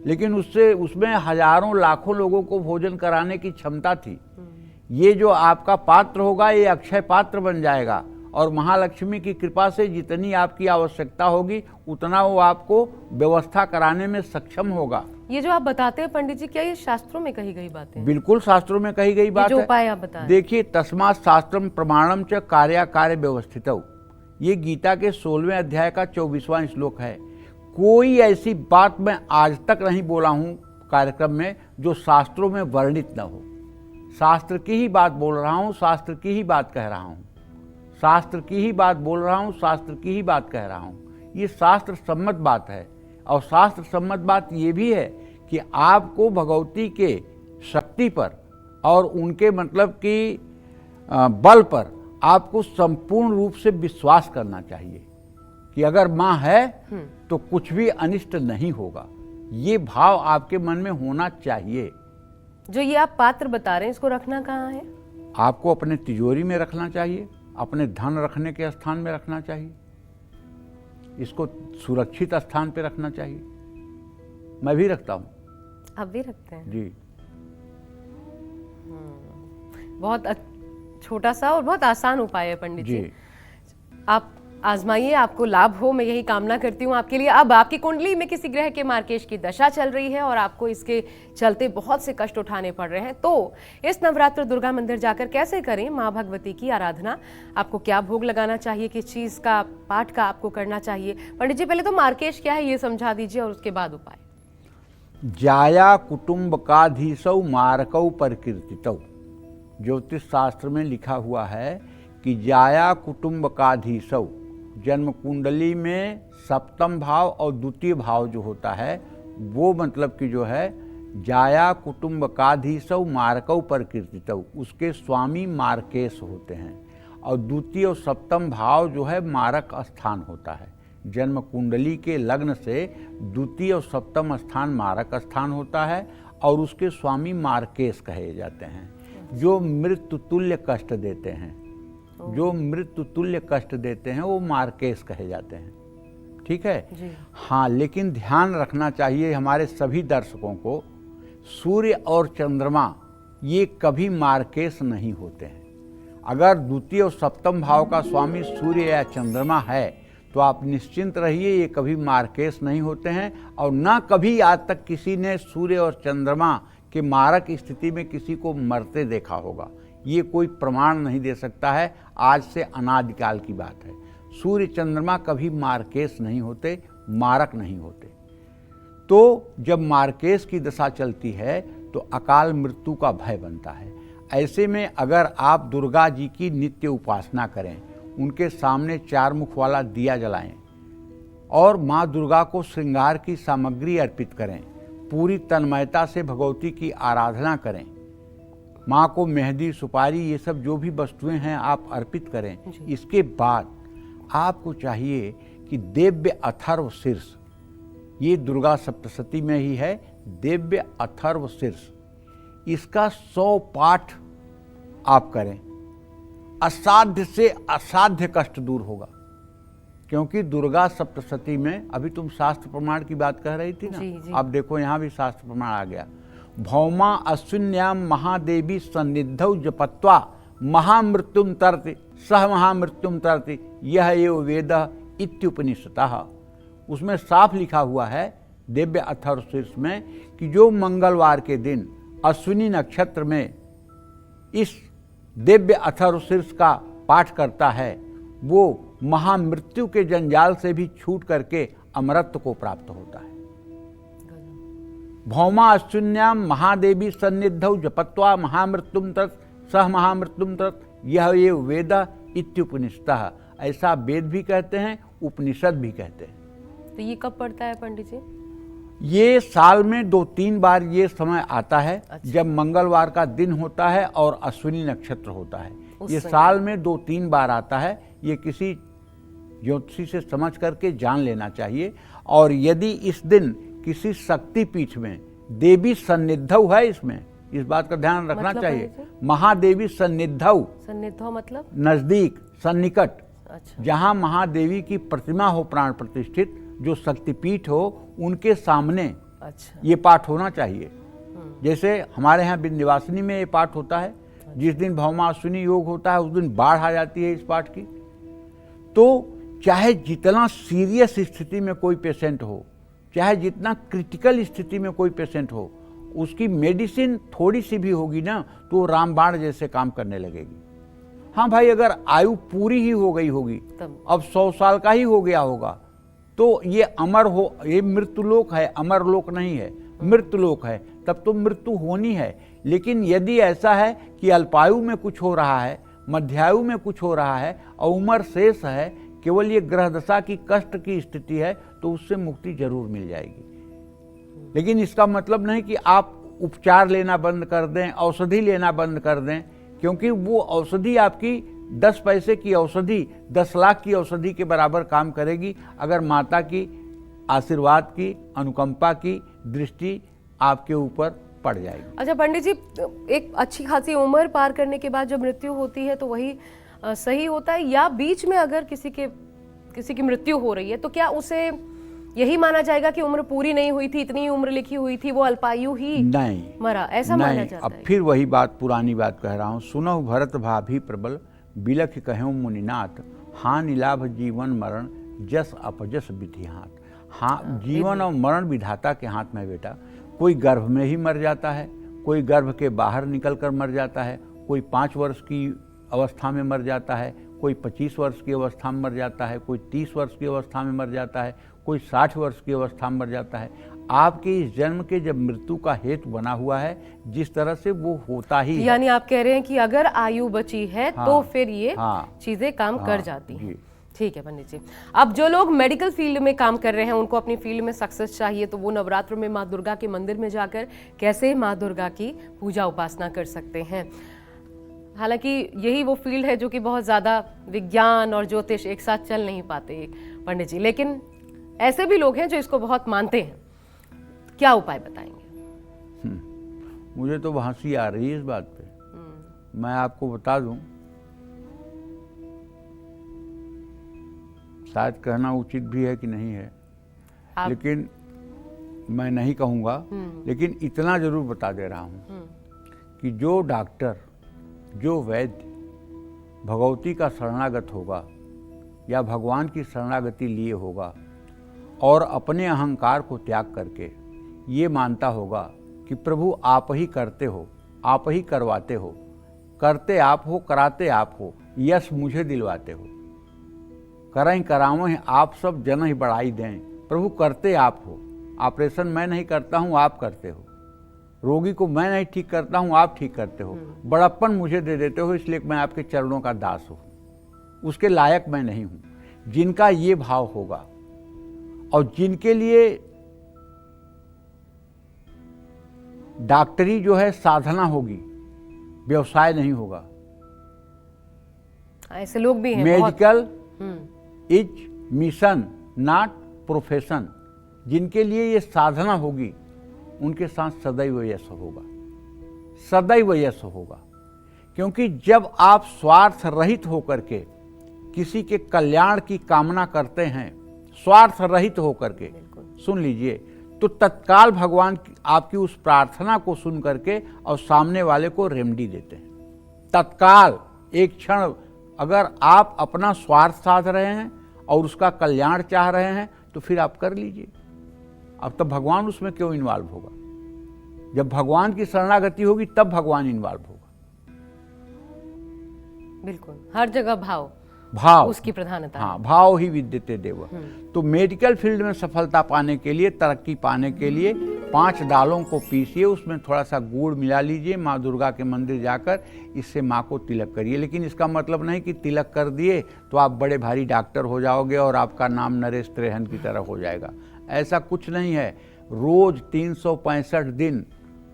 लेकिन उसमें हजारों लाखों लोगों को भोजन कराने की क्षमता थी। ये जो आपका पात्र होगा ये अक्षय पात्र बन जाएगा, और महालक्ष्मी की कृपा से जितनी आपकी आवश्यकता होगी उतना वो आपको व्यवस्था कराने में सक्षम होगा। ये जो आप बताते हैं पंडित जी, क्या ये शास्त्रों में कही गई बातें हैं? बिल्कुल शास्त्रों में कही गई बात जो है। उपाय आप बता रहे हैं। देखिए, तस्मात् शास्त्रम प्रमाणम च कार्याकार्य व्यवस्थितौ, ये गीता के 16वें अध्याय का 24वां श्लोक है। कोई ऐसी बात मैं आज तक नहीं बोला हूं कार्यक्रम में जो शास्त्रों में वर्णित न हो। शास्त्र की ही बात बोल रहा हूं, शास्त्र की ही बात कह रहा हूं, शास्त्र की ही बात बोल रहा हूं, शास्त्र की ही बात कह रहा हूं। ये शास्त्र सम्मत बात है। और शास्त्र सम्मत बात ये भी है कि आपको भगवती के शक्ति पर और उनके मतलब कि बल पर आपको संपूर्ण रूप से विश्वास करना चाहिए कि अगर माँ है तो कुछ भी अनिष्ट नहीं होगा। ये भाव आपके मन में होना चाहिए। जो ये आप पात्र बता रहे हैं इसको रखना कहाँ है? आपको अपने तिजोरी में रखना चाहिए, अपने धन रखने के स्थान में रखना चाहिए, इसको सुरक्षित स्थान पे रखना चाहिए। मैं भी रखता हूँ। आप भी रखते हैं? जी। बहुत छोटा सा और बहुत आसान उपाय है पंडित जी। जी। आप आजमाइए, आपको लाभ हो, मैं यही कामना करती हूँ आपके लिए। अब आपकी कुंडली में किसी ग्रह के मार्केश की दशा चल रही है और आपको इसके चलते बहुत से कष्ट उठाने पड़ रहे हैं, तो इस नवरात्र दुर्गा मंदिर जाकर कैसे करें माँ भगवती की आराधना, आपको क्या भोग लगाना चाहिए, किस चीज का पाठ का आपको करना चाहिए? पंडित जी पहले तो मार्केश क्या है ये समझा दीजिए और उसके बाद उपाय। जाया कुटुंबकाधीशौ मारकौ प्रकीर्तितौ, ज्योतिष शास्त्र में लिखा हुआ है कि जाया कुटुंबकाधीशौ, जन्म कुंडली में सप्तम भाव और द्वितीय भाव जो होता है वो मतलब कि जो है जाया कुटुंबकाधीशौ मारकौ प्रकीर्तितौ, उसके स्वामी मार्केश होते हैं। और द्वितीय और सप्तम भाव जो है मारक स्थान होता है। जन्म कुंडली के लग्न से द्वितीय और सप्तम स्थान मारक स्थान होता है और उसके स्वामी मार्केश कहे जाते हैं, जो मृत्यु तुल्य कष्ट देते हैं। जो मृत्यु तुल्य कष्ट देते हैं वो मार्केश कहे जाते हैं। ठीक है जी। हाँ, लेकिन ध्यान रखना चाहिए हमारे सभी दर्शकों को, सूर्य और चंद्रमा ये कभी मार्केश नहीं होते हैं। अगर द्वितीय और सप्तम भाव का स्वामी सूर्य या चंद्रमा है तो आप निश्चिंत रहिए, ये कभी मार्केश नहीं होते हैं। और ना कभी आज तक किसी ने सूर्य और चंद्रमा के मारक स्थिति में किसी को मरते देखा होगा, ये कोई प्रमाण नहीं दे सकता है। आज से अनादिकाल की बात है। सूर्य चंद्रमा कभी मार्केश नहीं होते, मारक नहीं होते। तो जब मार्केश की दशा चलती है तो अकाल मृत्यु का भय बनता है। ऐसे में अगर आप दुर्गा जी की नित्य उपासना करें, उनके सामने 4 मुख वाला दिया जलाएं और माँ दुर्गा को श्रृंगार की सामग्री अर्पित करें, पूरी तन्मयता से भगवती की आराधना करें, माँ को मेहंदी सुपारी ये सब जो भी वस्तुएं हैं आप अर्पित करें। इसके बाद आपको चाहिए कि दिव्य अथर्व शीर्ष, ये दुर्गा सप्तशती में ही है, दिव्य अथर्व शीर्ष, इसका 100 पाठ आप करें। असाध्य से असाध्य कष्ट दूर होगा, क्योंकि दुर्गा सप्तशती में, अभी तुम शास्त्र प्रमाण की बात कह रही थी ना, जी, जी। अब देखो यहाँ भी शास्त्र प्रमाण आ गया। भौमा अश्विन्याम महादेवी सन्निधौ जपत्वा महामृत्युम तरति सह महामृत्युम तरति यह एव वेद इत्युपनिषतः। उसमें साफ लिखा हुआ है दिव्य अथर्व शीर्ष में कि जो मंगलवार के दिन अश्विनी नक्षत्र में इस दिव्य अथर्व शीर्ष का पाठ करता है वो महामृत्यु के जंजाल से भी छूट करके अमरत्व को प्राप्त होता है। भौमा अश्विन्याम महादेवी सन्निधौ जपत्वा महामृत्युम तत् सह महामृत्युम तत् यह ये वेद इत्युपनिषतः, ऐसा वेद भी कहते हैं, उपनिषद भी कहते हैं। तो ये कब पड़ता है पंडित जी? ये साल में 2-3 बार ये समय आता है। अच्छा। जब मंगलवार का दिन होता है और अश्विनी नक्षत्र होता है, उस ये समय। साल में 2-3 बार आता है। ये किसी ज्योतिषी से समझ करके जान लेना चाहिए। और यदि इस दिन किसी शक्तिपीठ में देवी सन्निधौ है, इसमें इस बात का ध्यान रखना मतलब चाहिए। है महादेवी सन्निधौ, सन्निधौ मतलब? नजदीक, सन्निकट, अच्छा। जहां महादेवी की प्रतिमा हो प्राण प्रतिष्ठित, जो शक्तिपीठ हो, उनके सामने अच्छा। ये पाठ होना चाहिए। जैसे हमारे यहाँ विंध्यवासिनी में ये पाठ होता है। जिस दिन भौमाश्विनी योग होता है उस दिन बाढ़ आ जाती है इस पाठ की। तो चाहे जितना सीरियस स्थिति में कोई पेशेंट हो, चाहे जितना क्रिटिकल स्थिति में कोई पेशेंट हो, उसकी मेडिसिन थोड़ी सी भी होगी ना तो वो रामबाण जैसे काम करने लगेगी। हाँ भाई, अगर आयु पूरी ही हो गई होगी, तब अब 100 साल का ही हो गया होगा, तो ये अमर हो, ये मृत्युलोक है, अमर लोक नहीं है, मृत्युलोक है, तब तो मृत्यु होनी है। लेकिन यदि ऐसा है कि अल्पायु में कुछ हो रहा है, मध्यायु में कुछ हो रहा है और उम्र शेष है, केवल ये ग्रह दशा की कष्ट की स्थिति है, तो उससे मुक्ति जरूर मिल जाएगी। लेकिन इसका मतलब नहीं कि आप उपचार लेना बंद कर दें, औषधि लेना बंद कर दें, क्योंकि वो औषधि आपकी 10 पैसे की औषधि 10 लाख की औषधि के बराबर काम करेगी, अगर माता की आशीर्वाद की, अनुकंपा की दृष्टि आपके ऊपर पड़ जाएगी। अच्छा पंडित जी, एक अच्छी खासी उम्र पार करने के बाद जब मृत्यु होती है तो वही सही होता है, या बीच में अगर किसी की मृत्यु हो रही है तो क्या उसे यही माना जाएगा कि उम्र पूरी नहीं हुई थी, इतनी उम्र लिखी हुई थी, वो अल्पायु ही नहीं मरा, ऐसा माना नहीं, जाता अब है? फिर वही बात, पुरानी बात कह रहा हूँ। सुनहु भरत भाभी प्रबल, बिलख कहूँ मुनिनाथ, हानि लाभ जीवन मरण, जस अपजस विधि हाथ। हाँ, जीवन और मरण विधाता के हाथ में बेटा। कोई गर्भ में ही मर जाता है, कोई गर्भ के बाहर निकल कर मर जाता है, कोई 5 वर्ष की अवस्था में मर जाता है, कोई 25 वर्ष की अवस्था में मर जाता है, कोई 30 वर्ष की अवस्था में मर जाता है, कोई 60 वर्ष की अवस्था में मर जाता है। आपके इस जन्म के जब मृत्यु का हेतु बना हुआ है, जिस तरह से वो होता ही है। यानी आप कह रहे हैं कि अगर आयु बची है हाँ, तो फिर ये हाँ, चीजें काम कर हाँ, जाती हैं। जी। ठीक है पंडित जी। अब जो लोग मेडिकल फील्ड में काम कर रहे हैं, उनको अपनी फील्ड में सक्सेस चाहिए, तो वो नवरात्र में माँ दुर्गा के मंदिर में जाकर कैसे माँ दुर्गा की पूजा उपासना कर सकते हैं? हालांकि यही वो फील्ड है जो कि बहुत ज़्यादा विज्ञान और ज्योतिष एक साथ चल नहीं पाते पंडित जी, लेकिन ऐसे भी लोग हैं जो इसको बहुत मानते हैं, क्या उपाय बताएंगे? मुझे तो हंसी आ रही है इस बात पे। मैं आपको बता दूं, शायद कहना उचित भी है कि नहीं है, लेकिन मैं नहीं कहूँगा, लेकिन इतना जरूर बता दे रहा हूँ कि जो डॉक्टर, जो वैद्य भगवती का शरणागत होगा या भगवान की शरणागति लिए होगा और अपने अहंकार को त्याग करके ये मानता होगा कि प्रभु आप ही करते हो, आप ही करवाते हो, करते आप हो, कराते आप हो, यश मुझे दिलवाते हो, करें करावें आप सब जन ही बढ़ाई दें, प्रभु करते आप हो, ऑपरेशन मैं नहीं करता हूँ आप करते हो, रोगी को मैं नहीं ठीक करता हूँ आप ठीक करते हो, बड़प्पन मुझे दे देते हो, इसलिए मैं आपके चरणों का दास हूँ, उसके लायक मैं नहीं हूँ। जिनका ये भाव होगा और जिनके लिए डॉक्टरी जो है साधना होगी, व्यवसाय नहीं होगा। ऐसे लोग भी हैं medical is mission not profession. जिनके लिए ये साधना होगी उनके साथ सदैव यश होगा, सदैव यश होगा। क्योंकि जब आप स्वार्थ रहित होकर के किसी के कल्याण की कामना करते हैं, स्वार्थ रहित होकर के, सुन लीजिए, तो तत्काल भगवान आपकी उस प्रार्थना को सुन करके और सामने वाले को रेमेडी देते हैं। तत्काल, एक क्षण, अगर आप अपना स्वार्थ साध रहे हैं और उसका कल्याण चाह रहे हैं तो फिर आप कर लीजिए। अब तब भगवान उसमें क्यों इन्वॉल्व होगा? जब भगवान की शरणागति होगी तब भगवान इन्वॉल्व होगा। बिल्कुल, हर जगह भाव उसकी प्रधानता। हाँ, भाव ही विद्यते देव। तो मेडिकल फील्ड में सफलता पाने के लिए, तरक्की पाने के लिए 5 दालों को पीसिए, उसमें थोड़ा सा गुड़ मिला लीजिए, माँ दुर्गा के मंदिर जाकर इससे माँ को तिलक करिए। लेकिन इसका मतलब नहीं कि तिलक कर दिए तो आप बड़े भारी डॉक्टर हो जाओगे और आपका नाम नरेश त्रेहन की तरह हो जाएगा, ऐसा कुछ नहीं है। रोज 365 दिन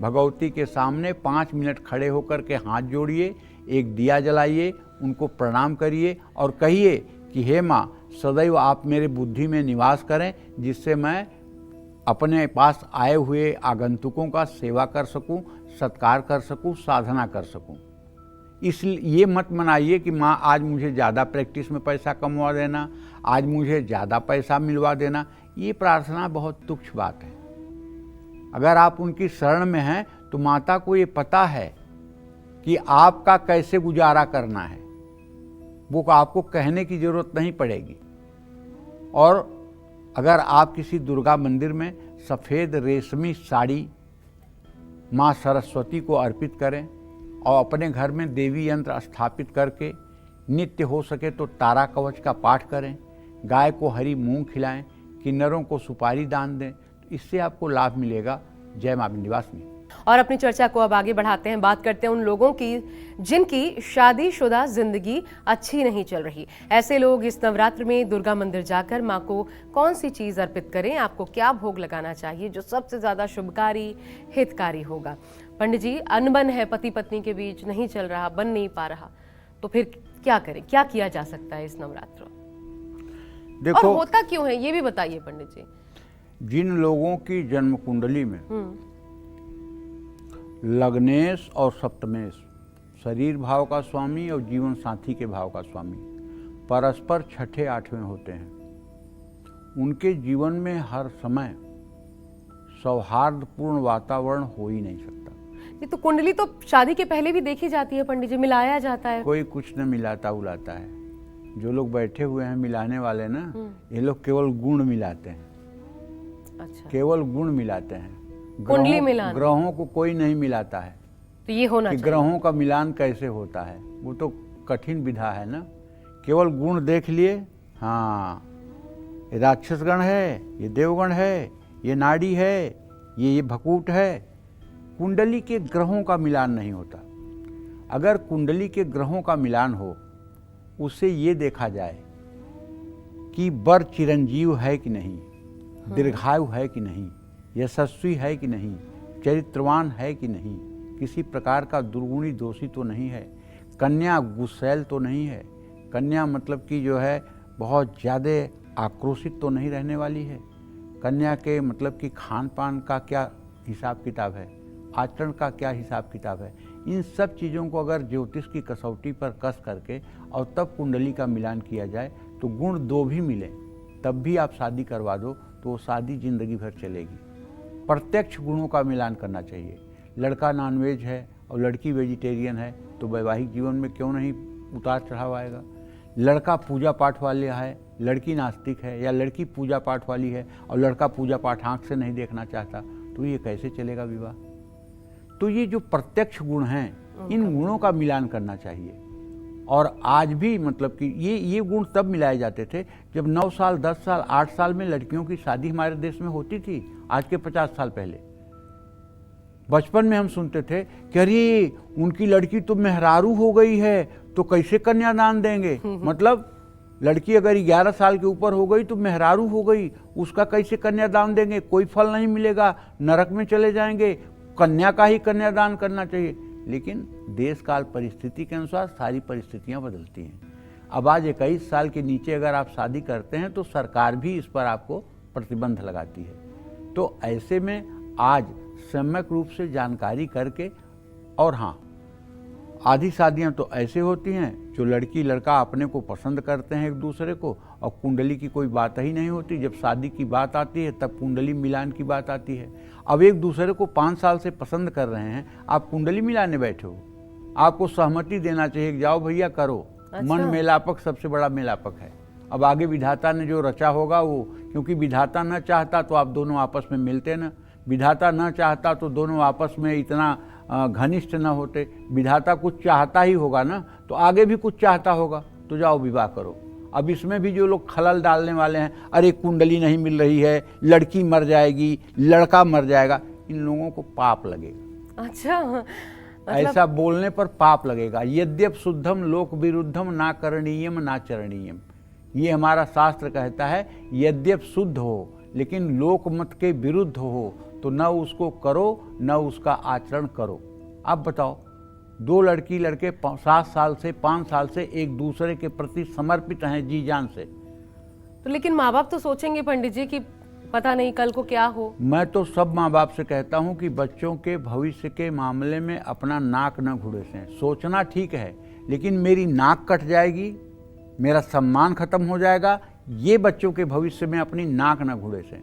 भगवती के सामने 5 मिनट खड़े होकर के हाथ जोड़िए, एक दिया जलाइए, उनको प्रणाम करिए और कहिए कि हे माँ, सदैव आप मेरे बुद्धि में निवास करें, जिससे मैं अपने पास आए हुए आगंतुकों का सेवा कर सकूं, सत्कार कर सकूं, साधना कर सकूं। इसलिए ये मत मनाइए कि माँ आज मुझे ज़्यादा प्रैक्टिस में पैसा कमवा देना, आज मुझे ज़्यादा पैसा मिलवा देना। ये प्रार्थना बहुत तुच्छ बात है। अगर आप उनकी शरण में हैं तो माता को ये पता है कि आपका कैसे गुजारा करना है, वो आपको कहने की ज़रूरत नहीं पड़ेगी। और अगर आप किसी दुर्गा मंदिर में सफ़ेद रेशमी साड़ी माँ सरस्वती को अर्पित करें और अपने घर में देवी यंत्र स्थापित करके नित्य हो सके तो तारा कवच का पाठ करें, गाय को हरी मूंग खिलाएं, किन्नरों को सुपारी दान दें, तो इससे आपको लाभ मिलेगा। जय मां विंध्यवासिनी। और अपनी चर्चा को अब आगे बढ़ाते हैं, बात करते हैं उन लोगों की जिनकी शादीशुदा जिंदगी अच्छी नहीं चल रही। ऐसे लोग इस नवरात्र में दुर्गा मंदिर जाकर माँ को कौन सी चीज अर्पित करें, आपको क्या भोग लगाना चाहिए जो सबसे ज्यादा शुभकारी हितकारी होगा। पंडित जी, अनबन है पति पत्नी के बीच, नहीं चल रहा, बन नहीं पा रहा, तो फिर क्या करें, क्या किया जा सकता है इस नवरात्र? देखो, और होता क्यों है ये भी बताइए पंडित जी। जिन लोगों की जन्म कुंडली में लग्नेश और सप्तमेश शरीर भाव का स्वामी और जीवन साथी के भाव का स्वामी परस्पर छठे आठवें होते हैं, उनके जीवन में हर समय सौहार्दपूर्ण वातावरण हो ही नहीं सकता। ये तो कुंडली तो शादी के पहले भी देखी जाती है पंडित जी, मिलाया जाता है। कोई कुछ न मिलाता उलाता है। जो लोग बैठे हुए हैं मिलाने वाले ना, ये लोग केवल गुण मिलाते हैं। अच्छा, केवल गुण मिलाते हैं, कुंडली मिलाना, ग्रहों को कोई नहीं मिलाता है। तो ये होना चाहिए। ग्रहों का मिलान कैसे होता है, वो तो कठिन विधा है ना। केवल गुण देख लिए, हाँ ये राक्षसगण है, ये देवगण है, ये नाड़ी है, ये भकूट है। कुंडली के ग्रहों का मिलान नहीं होता। अगर कुंडली के ग्रहों का मिलान हो, उससे ये देखा जाए कि वर चिरंजीव है कि नहीं, दीर्घायु है कि नहीं, यशस्वी है कि नहीं, चरित्रवान है कि नहीं, किसी प्रकार का दुर्गुणी दोषी तो नहीं है, कन्या गुस्सैल तो नहीं है, कन्या मतलब कि जो है बहुत ज़्यादा आक्रोशित तो नहीं रहने वाली है, कन्या के मतलब कि खान पान का क्या हिसाब किताब है, आचरण का क्या हिसाब किताब है। इन सब चीज़ों को अगर ज्योतिष की कसौटी पर कस करके और तब कुंडली का मिलान किया जाए तो गुण दो भी मिले तब भी आप शादी करवा दो तो वो शादी जिंदगी भर चलेगी। प्रत्यक्ष गुणों का मिलान करना चाहिए। लड़का नॉनवेज है और लड़की वेजिटेरियन है तो वैवाहिक जीवन में क्यों नहीं उतार चढ़ाव आएगा। लड़का पूजा पाठ वाला है, लड़की नास्तिक है, या लड़की पूजा पाठ वाली है और लड़का पूजा पाठ आँख से नहीं देखना चाहता, तो ये कैसे चलेगा विवाह। तो ये जो प्रत्यक्ष गुण हैं, इन गुणों का मिलान करना चाहिए। और आज भी मतलब कि ये गुण तब मिलाए जाते थे जब 9 साल 10 साल 8 साल में लड़कियों की शादी हमारे देश में होती थी। आज के 50 साल पहले बचपन में हम सुनते थे कि अरे उनकी लड़की तो मेहरारू हो गई है तो कैसे कन्यादान देंगे। मतलब लड़की अगर 11 साल के ऊपर हो गई तो मेहरारू हो गई, उसका कैसे कन्यादान देंगे, कोई फल नहीं मिलेगा, नरक में चले जाएंगे, कन्या का ही कन्यादान करना चाहिए। लेकिन देश काल परिस्थिति के अनुसार सारी परिस्थितियां बदलती हैं। अब आज 21 साल के नीचे अगर आप शादी करते हैं तो सरकार भी इस पर आपको प्रतिबंध लगाती है। तो ऐसे में आज सम्यक रूप से जानकारी करके, और हाँ, आधी शादियां तो ऐसे होती हैं जो लड़की लड़का अपने को पसंद करते हैं एक दूसरे को और कुंडली की कोई बात ही नहीं होती। जब शादी की बात आती है तब कुंडली मिलान की बात आती है। अब एक दूसरे को 5 साल से पसंद कर रहे हैं, आप कुंडली मिलाने बैठे हो, आपको सहमति देना चाहिए कि जाओ भैया करो। अच्छा। मन मेलापक सबसे बड़ा मेलापक है। अब आगे विधाता ने जो रचा होगा वो, क्योंकि विधाता न चाहता तो आप दोनों आपस में मिलते न, विधाता न चाहता तो दोनों आपस में इतना घनिष्ठ न होते। विधाता कुछ चाहता ही होगा ना, तो आगे भी कुछ चाहता होगा, तो जाओ विवाह करो। अब इसमें भी जो लोग खलल डालने वाले हैं, अरे कुंडली नहीं मिल रही है, लड़की मर जाएगी, लड़का मर जाएगा, इन लोगों को पाप लगेगा। अच्छा, ऐसा बोलने पर पाप लगेगा। यद्यप शुद्धम लोक विरुद्धम ना करणीयम ना चरणीयम, ये हमारा शास्त्र कहता है। यद्यप शुद्ध हो लेकिन लोकमत के विरुद्ध हो तो न उसको करो न उसका आचरण करो। आप बताओ, दो लड़की लड़के 7 साल से 5 साल से एक दूसरे के प्रति समर्पित हैं जी जान से। तो लेकिन माँ बाप तो सोचेंगे पंडित जी कि पता नहीं कल को क्या हो। मैं तो सब माँ बाप से कहता हूँ कि बच्चों के भविष्य के मामले में अपना नाक न घुड़ेसें। सोचना ठीक है, लेकिन मेरी नाक कट जाएगी, मेरा सम्मान खत्म हो जाएगा, ये बच्चों के भविष्य में अपनी नाक न घुड़ेसें।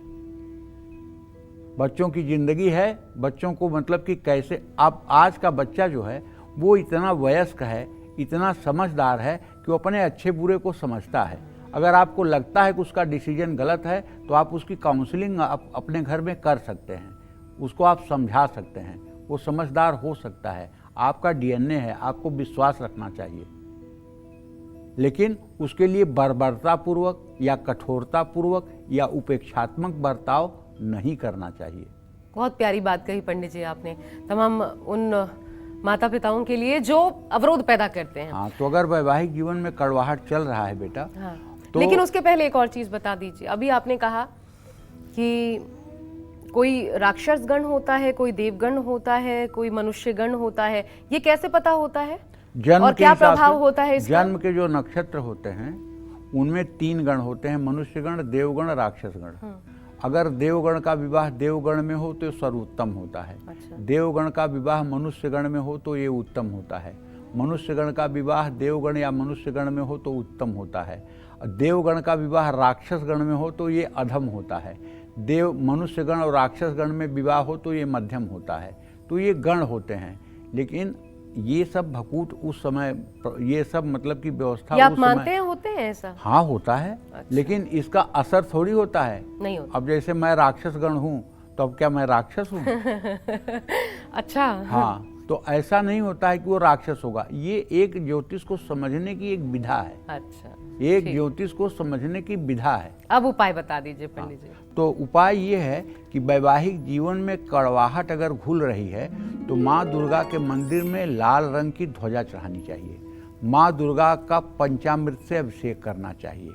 बच्चों की जिंदगी है, बच्चों को मतलब कि कैसे, अब आज का बच्चा जो है वो इतना वयस्क है, इतना समझदार है कि वो अपने अच्छे बुरे को समझता है। अगर आपको लगता है कि उसका डिसीजन गलत है तो आप उसकी काउंसलिंग अपने घर में कर सकते हैं, उसको आप समझा सकते हैं, वो समझदार हो सकता है। आपका डीएनए है, आपको विश्वास रखना चाहिए, लेकिन उसके लिए बर्बरतापूर्वक या कठोरतापूर्वक या उपेक्षात्मक बर्ताव नहीं करना चाहिए। बहुत प्यारी बात कही पंडित जी आपने, तमाम उन माता पिताओं के लिए जो अवरोध पैदा करते हैं। हाँ, तो अगर वैवाहिक जीवन में कड़वाहट चल रहा है बेटा, हाँ, तो लेकिन उसके पहले एक और चीज बता दीजिए। अभी आपने कहा कि कोई राक्षस गण होता है, कोई देवगण होता है, कोई मनुष्य गण होता है, ये कैसे पता होता है और क्या प्रभाव होता है इसका? जन्म के जो नक्षत्र होते हैं उनमें 3 गण होते हैं, मनुष्यगण, देवगण, राक्षसगण। अगर देवगण का विवाह देवगण में हो तो सर्वोत्तम होता है। अच्छा। देवगण का विवाह मनुष्यगण में हो तो ये उत्तम होता है। मनुष्यगण का विवाह देवगण या मनुष्यगण में हो तो उत्तम होता है। देवगण का विवाह राक्षसगण में हो तो ये अधम होता है। मनुष्यगण और राक्षसगण में विवाह हो तो ये मध्यम होता है। तो ये गण होते हैं, लेकिन ये सब भकूट उस समय, ये सब मतलब की व्यवस्था आप मानते हैं होते हैं ऐसा? हाँ, होता है। अच्छा। लेकिन इसका असर थोड़ी होता है। नहीं होता। अब जैसे मैं राक्षसगण हूँ तो अब क्या मैं राक्षस हूँ? अच्छा। हाँ, तो ऐसा नहीं होता है कि वो राक्षस होगा। ये एक ज्योतिष को समझने की एक विधा है। अच्छा, एक ज्योतिष को समझने की विधा है। अब उपाय बता दीजिए पंडित जी। तो उपाय ये है कि वैवाहिक जीवन में कड़वाहट अगर घुल रही है तो माँ दुर्गा के मंदिर में लाल रंग की ध्वजा चढ़ानी चाहिए। माँ दुर्गा का पंचामृत से अभिषेक करना चाहिए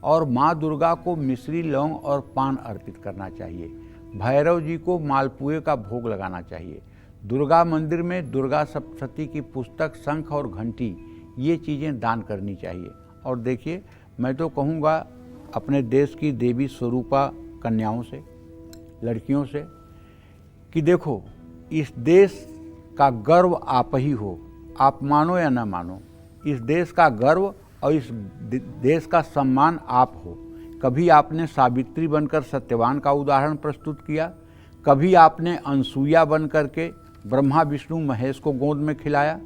और माँ दुर्गा को मिश्री, लौंग और पान अर्पित करना चाहिए। भैरव जी को मालपुए का भोग लगाना चाहिए। दुर्गा मंदिर में दुर्गा सप्तशती की पुस्तक, शंख और घंटी, ये चीज़ें दान करनी चाहिए। और देखिए, मैं तो कहूँगा अपने देश की देवी स्वरूपा कन्याओं से, लड़कियों से, कि देखो, इस देश का गर्व आप ही हो। आप मानो या ना मानो, इस देश का गर्व और इस देश का सम्मान आप हो। कभी आपने सावित्री बनकर सत्यवान का उदाहरण प्रस्तुत किया, कभी आपने अनसुईया बन करके ब्रह्मा, विष्णु, महेश को गोद में खिलाया।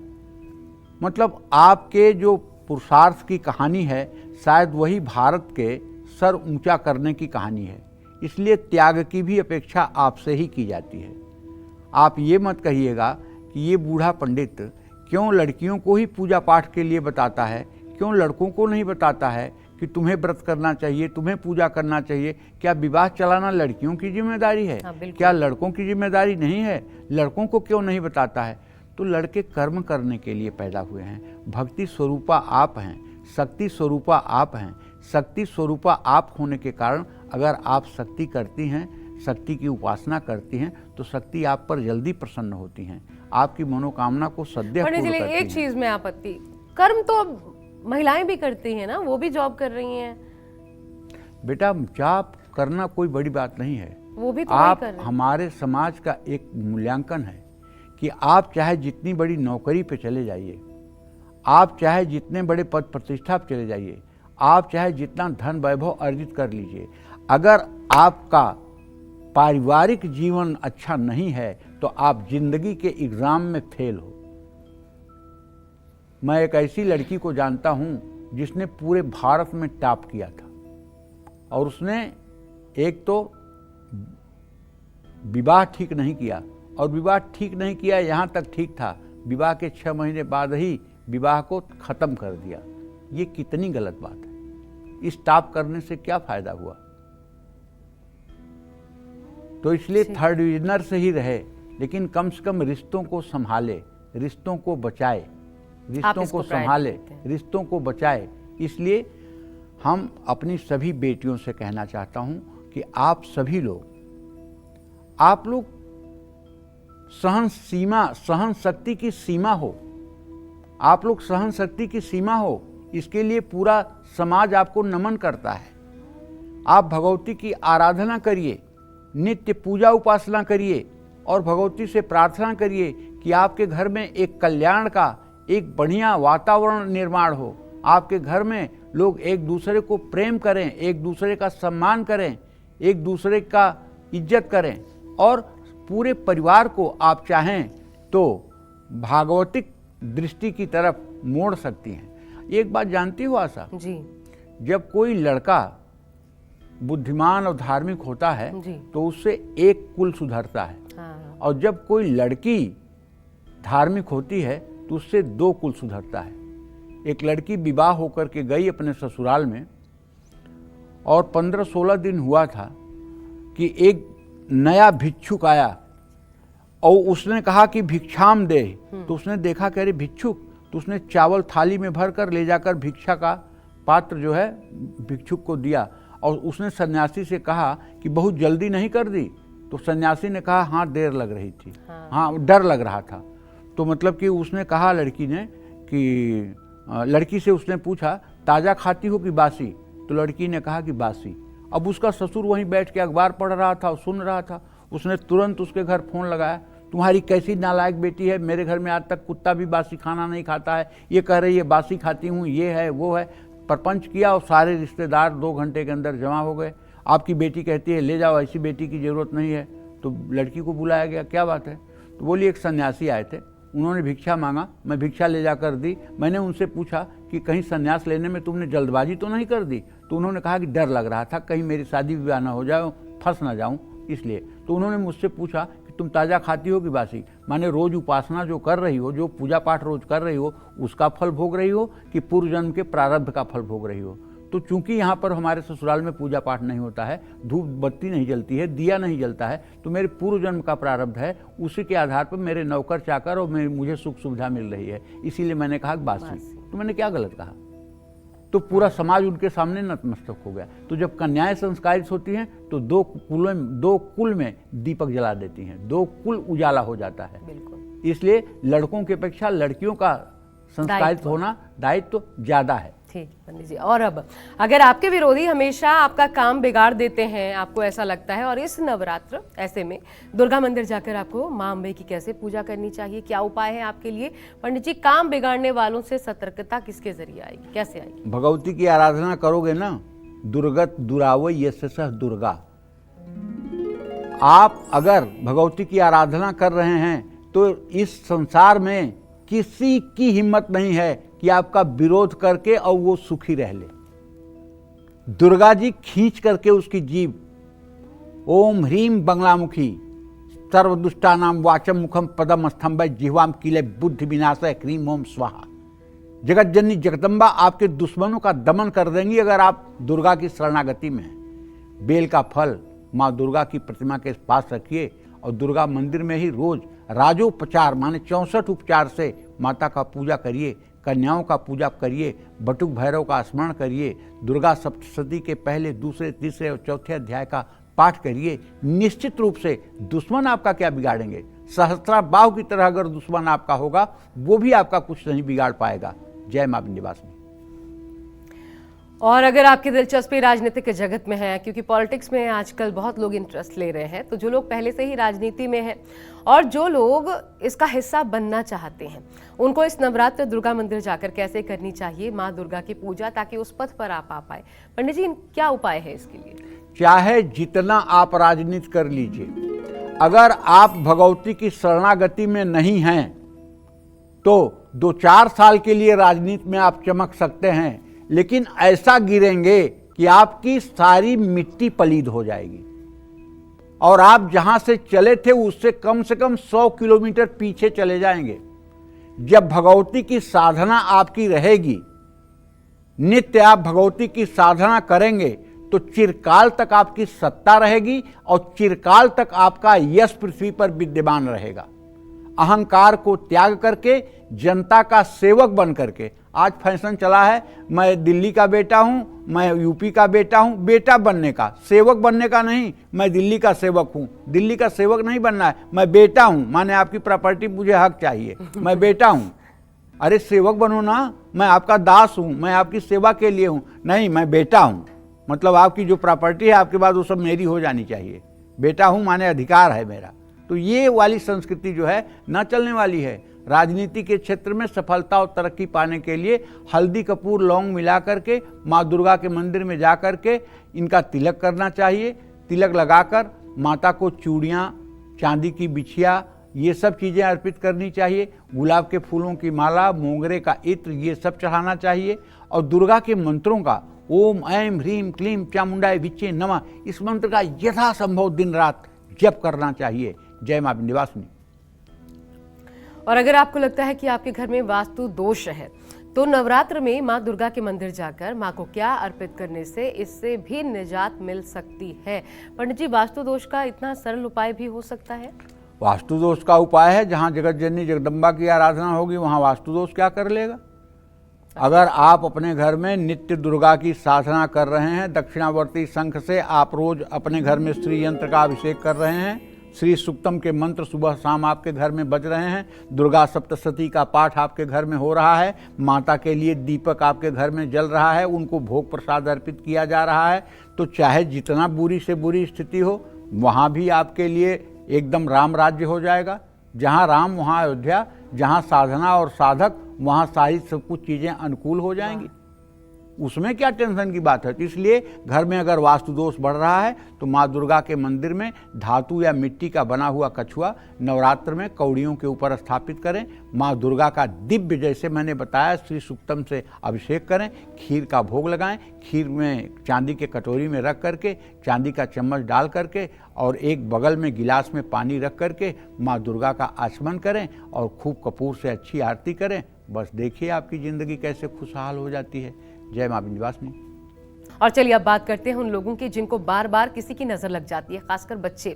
मतलब आपके जो पुरुषार्थ की कहानी है, शायद वही भारत के सर ऊंचा करने की कहानी है। इसलिए त्याग की भी अपेक्षा आपसे ही की जाती है। आप ये मत कहिएगा कि ये बूढ़ा पंडित क्यों लड़कियों को ही पूजा पाठ के लिए बताता है, क्यों लड़कों को नहीं बताता है कि तुम्हें व्रत करना चाहिए, तुम्हें पूजा करना चाहिए। क्या विवाह चलाना लड़कियों की जिम्मेदारी है? क्या लड़कों की जिम्मेदारी नहीं है? लड़कों को क्यों नहीं बताता है? तो लड़के कर्म करने के लिए पैदा हुए हैं। भक्ति स्वरूपा आप हैं, शक्ति स्वरूपा आप हैं। शक्ति स्वरूपा आप होने के कारण अगर आप शक्ति करती हैं, शक्ति की उपासना करती हैं, तो शक्ति आप पर जल्दी प्रसन्न होती हैं, आपकी मनोकामना को सदैव पूर्ण करती हैं। एक चीज में आपत्ति, कर्म तो अब महिलाएं भी करती हैं ना, वो भी जॉब कर रही हैं। बेटा, जॉब करना कोई बड़ी बात नहीं है, वो भी तो आप कर रहे हैं। हमारे समाज का एक मूल्यांकन है कि आप चाहे जितनी बड़ी नौकरी पे चले जाइए, आप चाहे जितने बड़े पद प्रतिष्ठा पे चले जाइए, आप चाहे जितना धन वैभव अर्जित कर लीजिए, अगर आपका पारिवारिक जीवन अच्छा नहीं है तो आप जिंदगी के एग्जाम में फेल हो। मैं एक ऐसी लड़की को जानता हूं जिसने पूरे भारत में टॉप किया था, और उसने एक तो विवाह ठीक नहीं किया, और विवाह ठीक नहीं किया यहाँ तक ठीक था, विवाह के 6 महीने बाद ही विवाह को ख़त्म कर दिया। ये कितनी गलत बात है। इस टॉप करने से क्या फ़ायदा हुआ? तो इसलिए थर्ड डिविजनर से ही रहे, लेकिन कम से कम रिश्तों को संभाले, रिश्तों को बचाए, रिश्तों को संभाले, रिश्तों को बचाए। इसलिए हम अपनी सभी बेटियों से कहना चाहता हूं कि आप सभी लोग, आप लोग सहन शक्ति की सीमा हो, आप लोग सहन शक्ति की सीमा हो, इसके लिए पूरा समाज आपको नमन करता है। आप भगवती की आराधना करिए, नित्य पूजा उपासना करिए और भगवती से प्रार्थना करिए कि आपके घर में एक कल्याण का एक बढ़िया वातावरण निर्माण हो, आपके घर में लोग एक दूसरे को प्रेम करें, एक दूसरे का सम्मान करें, एक दूसरे का इज्जत करें और पूरे परिवार को आप चाहें तो भागवतिक दृष्टि की तरफ मोड़ सकती हैं। एक बात जानती हो आशा जी, जब कोई लड़का बुद्धिमान और धार्मिक होता है जी। तो उससे एक कुल सुधरता है, हाँ। और जब कोई लड़की धार्मिक होती है तो उससे दो कुल सुधरता है। एक लड़की विवाह होकर के गई अपने ससुराल में और 15-16 दिन हुआ था कि एक नया भिक्षुक आया और उसने कहा कि भिक्षाम दे, तो उसने देखा कह रही भिक्षुक, तो उसने चावल थाली में भर कर ले जाकर भिक्षा का पात्र जो है भिक्षुक को दिया और उसने सन्यासी से कहा कि बहुत जल्दी नहीं कर दी, तो सन्यासी ने कहा हाँ देर लग रही थी, हाँ डर लग रहा था। तो मतलब कि उसने कहा लड़की ने कि लड़की से उसने पूछा ताज़ा खाती हो कि बासी, तो लड़की ने कहा कि बासी। अब उसका ससुर वहीं बैठ के अखबार पढ़ रहा था और सुन रहा था। उसने तुरंत उसके घर फ़ोन लगाया, तुम्हारी कैसी नालायक बेटी है, मेरे घर में आज तक कुत्ता भी बासी खाना नहीं खाता है, ये कह रही है बासी खाती हूँ, ये है वो है। प्रपंच किया और सारे रिश्तेदार 2 घंटे के अंदर जमा हो गए। आपकी बेटी कहती है ले जाओ, ऐसी बेटी की ज़रूरत नहीं है। तो लड़की को बुलाया गया, क्या बात है? तो बोली एक सन्यासी आए थे, उन्होंने भिक्षा मांगा, मैं भिक्षा ले जाकर दी। मैंने उनसे पूछा कि कहीं सन्यास लेने में तुमने जल्दबाजी तो नहीं कर दी? तो उन्होंने कहा कि डर लग रहा था कहीं मेरी शादी विवाह ना हो जाए, फंस ना जाऊं इसलिए। तो उन्होंने मुझसे पूछा कि तुम ताज़ा खाती हो कि बासी, माने रोज़ उपासना जो कर रही हो, जो पूजा पाठ रोज़ कर रही हो, उसका फल भोग रही हो कि पूर्व जन्म के प्रारब्ध का फल भोग रही हो? तो चूंकि यहाँ पर हमारे ससुराल में पूजा पाठ नहीं होता है, धूप बत्ती नहीं जलती है, दिया नहीं जलता है, तो मेरे पूर्व जन्म का प्रारब्ध है, उसी के आधार पर मेरे नौकर चाकर और मुझे सुख सुविधा मिल रही है, इसीलिए मैंने कहा बासी। तो मैंने क्या गलत कहा? तो पूरा समाज उनके सामने नतमस्तक हो गया। तो जब कन्याएं संस्कारित होती हैं तो दो कुल में दीपक जला देती हैं, 2 कुल उजाला हो जाता है। बिल्कुल। इसलिए लड़कों की अपेक्षा लड़कियों का संस्कारित होना दायित्व ज्यादा है। ठीक है पंडित जी। और अब अगर आपके विरोधी हमेशा आपका काम बिगाड़ देते हैं, आपको ऐसा लगता है, और इस नवरात्र ऐसे में दुर्गा मंदिर जाकर आपको मां अम्बे की कैसे पूजा करनी चाहिए, क्या उपाय है आपके लिए? पंडित जी, काम बिगाड़ने वालों से सतर्कता किसके जरिए आएगी, कैसे आएगी? भगवती की आराधना करोगे ना, दुर्गत दुरावय यशसः दुर्गा। आप अगर भगवती की आराधना कर रहे हैं तो इस संसार में किसी की हिम्मत नहीं है कि आपका विरोध करके और वो सुखी रह ले। दुर्गा जी खींच करके उसकी जीभ, ओम ह्रीम बंगलामुखी सर्वदुष्टानाम वाचम मुखम पदम स्तंभ जिह्वाम किले बुद्धि विनाशय क्रीम ओम स्वाहा। जगत जननी जगदम्बा आपके दुश्मनों का दमन कर देंगी अगर आप दुर्गा की शरणागति में हैं। बेल का फल माँ दुर्गा की प्रतिमा के पास रखिए और दुर्गा मंदिर में ही रोज राजोपचार माने 64 उपचार से माता का पूजा करिए, कन्याओं का पूजा करिए, बटुक भैरव का स्मरण करिए, दुर्गा सप्तशती के पहले, दूसरे, तीसरे और चौथे अध्याय का पाठ करिए। निश्चित रूप से दुश्मन आपका क्या बिगाड़ेंगे? सहस्त्राबाहु की तरह अगर दुश्मन आपका होगा वो भी आपका कुछ नहीं बिगाड़ पाएगा। जय मां विंध्यवासिनी। और अगर आपकी दिलचस्पी राजनीतिक जगत में है, क्योंकि पॉलिटिक्स में आजकल बहुत लोग इंटरेस्ट ले रहे हैं, तो जो लोग पहले से ही राजनीति में हैं और जो लोग इसका हिस्सा बनना चाहते हैं, उनको इस नवरात्र दुर्गा मंदिर जाकर कैसे करनी चाहिए माँ दुर्गा की पूजा, ताकि उस पथ पर आप आ पाए? पंडित जी, क्या उपाय है इसके लिए? चाहे जितना आप राजनीति कर लीजिए, अगर आप भगवती की शरणागति में नहीं हैं तो 2-4 साल के लिए राजनीति में आप चमक सकते हैं, लेकिन ऐसा गिरेंगे कि आपकी सारी मिट्टी पलीद हो जाएगी और आप जहां से चले थे उससे कम से कम 100 किलोमीटर पीछे चले जाएंगे। जब भगवती की साधना आपकी रहेगी, नित्य आप भगवती की साधना करेंगे, तो चिरकाल तक आपकी सत्ता रहेगी और चिरकाल तक आपका यश पृथ्वी पर विद्यमान रहेगा। अहंकार को त्याग करके जनता का सेवक बन करके, आज फैशन चला है मैं दिल्ली का बेटा हूं, मैं यूपी का बेटा हूं, बेटा बनने का, सेवक बनने का नहीं। मैं दिल्ली का सेवक हूं, दिल्ली का सेवक नहीं बनना है, मैं बेटा हूं, माने आपकी प्रॉपर्टी मुझे हक चाहिए, मैं बेटा हूं। अरे सेवक बनो ना, मैं आपका दास हूं, मैं आपकी सेवा के लिए हूं, नहीं मैं बेटा हूं, मतलब आपकी जो प्रॉपर्टी है आपके पास वो सब मेरी हो जानी चाहिए। बेटा हूं माने अधिकार है मेरा। तो ये वाली संस्कृति जो है ना चलने वाली है। राजनीति के क्षेत्र में सफलता और तरक्की पाने के लिए हल्दी कपूर लौंग मिला करके माँ दुर्गा के मंदिर में जा करके इनका तिलक करना चाहिए। तिलक लगाकर माता को चूड़ियाँ, चांदी की बिछिया, ये सब चीज़ें अर्पित करनी चाहिए। गुलाब के फूलों की माला, मोगरे का इत्र, ये सब चढ़ाना चाहिए। और दुर्गा के मंत्रों का ओम ऐं ह्रीं क्लीं चामुंडाय विच्चे नमः, इस मंत्र का यथासंभव दिन रात जप करना चाहिए। जय मां विंध्यवासिनी। और अगर आपको लगता है कि आपके घर में वास्तु दोष है तो नवरात्र में मां दुर्गा के मंदिर जाकर मां को क्या अर्पित करने से इससे भी निजात मिल सकती है। पंडित जी, वास्तु दोष का इतना सरल उपाय भी हो सकता है? वास्तु दोष का उपाय है, जहाँ जगत जननी जगदम्बा की आराधना होगी वहाँ वास्तु दोष क्या कर लेगा। अगर आप अपने घर में नित्य दुर्गा की साधना कर रहे हैं, दक्षिणावर्ती शंख से आप रोज अपने घर में श्री यंत्र का अभिषेक कर रहे हैं, श्री सुक्तम के मंत्र सुबह शाम आपके घर में बज रहे हैं, दुर्गा सप्तशती का पाठ आपके घर में हो रहा है, माता के लिए दीपक आपके घर में जल रहा है, उनको भोग प्रसाद अर्पित किया जा रहा है, तो चाहे जितना बुरी से बुरी स्थिति हो वहाँ भी आपके लिए एकदम राम राज्य हो जाएगा। जहाँ राम वहाँ अयोध्या, जहाँ साधना और साधक वहाँ सारी सब कुछ चीज़ें अनुकूल हो जाएंगी। उसमें क्या टेंशन की बात है। तो इसलिए घर में अगर वास्तु दोष बढ़ रहा है तो माँ दुर्गा के मंदिर में धातु या मिट्टी का बना हुआ कछुआ नवरात्र में कौड़ियों के ऊपर स्थापित करें। माँ दुर्गा का दिव्य, जैसे मैंने बताया, श्री सुक्तम से अभिषेक करें, खीर का भोग लगाएं, खीर में चांदी के कटोरी में रख करके चांदी का चम्मच डाल करके और एक बगल में गिलास में पानी रख करके माँ दुर्गा का आचमन करें और खूब कपूर से अच्छी आरती करें। बस देखिए आपकी ज़िंदगी कैसे खुशहाल हो जाती है। जय मां विंध्यवासिनी। और चलिए अब बात करते हैं उन लोगों की जिनको बार बार किसी की नजर लग जाती है, खासकर बच्चे।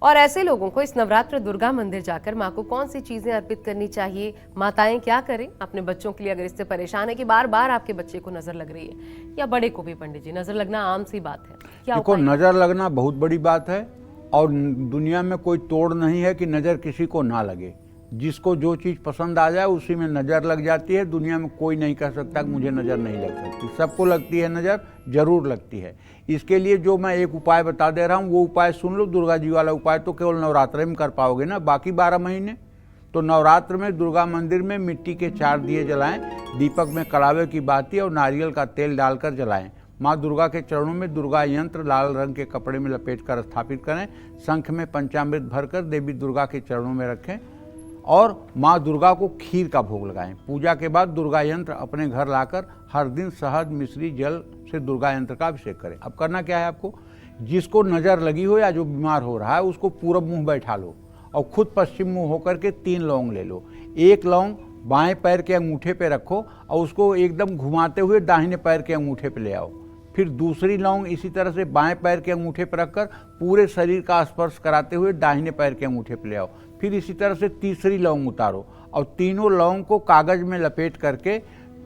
और ऐसे लोगों को इस नवरात्र दुर्गा मंदिर जाकर माँ को कौन सी चीजें अर्पित करनी चाहिए, माताएं क्या करें अपने बच्चों के लिए अगर इससे परेशान है कि बार बार आपके बच्चे को नजर लग रही है, या बड़े को भी पंडित जी नजर लगना आम सी बात है, क्या देखो नजर लगना बहुत बड़ी बात है और दुनिया में कोई तोड़ नहीं है कि नजर किसी को ना लगे। जिसको जो चीज़ पसंद आ जाए उसी में नज़र लग जाती है। दुनिया में कोई नहीं कह सकता कि मुझे नज़र नहीं लग सकती, सबको लगती है नज़र, जरूर लगती है। इसके लिए जो मैं एक उपाय बता दे रहा हूँ वो उपाय सुन लो। दुर्गा जी वाला उपाय तो केवल नवरात्र में कर पाओगे ना, बाकी 12 महीने। तो नवरात्र में दुर्गा मंदिर में मिट्टी के 4 दिए जलाएं, दीपक में कड़ावे की बाती और नारियल का तेल डालकर जलाएं। माँ दुर्गा के चरणों में दुर्गा यंत्र लाल रंग के कपड़े में लपेट कर स्थापित करें। शंख में पंचामृत भरकर देवी दुर्गा के चरणों में रखें और माँ दुर्गा को खीर का भोग लगाएं। पूजा के बाद दुर्गा यंत्र अपने घर लाकर हर दिन शहद मिश्री जल से दुर्गा यंत्र का अभिषेक करें। अब करना क्या है आपको, जिसको नज़र लगी हो या जो बीमार हो रहा है उसको पूरब मुंह बैठा लो और खुद पश्चिम मुंह होकर के 3 लौंग ले लो। एक लौंग बाएं पैर के अंगूठे पे रखो और उसको एकदम घुमाते हुए दाहिने पैर के अंगूठे पे ले आओ। फिर दूसरी लौंग इसी तरह से बाएं पैर के अंगूठे पर रखकर पूरे शरीर का स्पर्श कराते हुए दाहिने पैर के अंगूठे पर ले आओ। फिर इसी तरह से तीसरी लौंग उतारो और तीनों लौंग को कागज में लपेट करके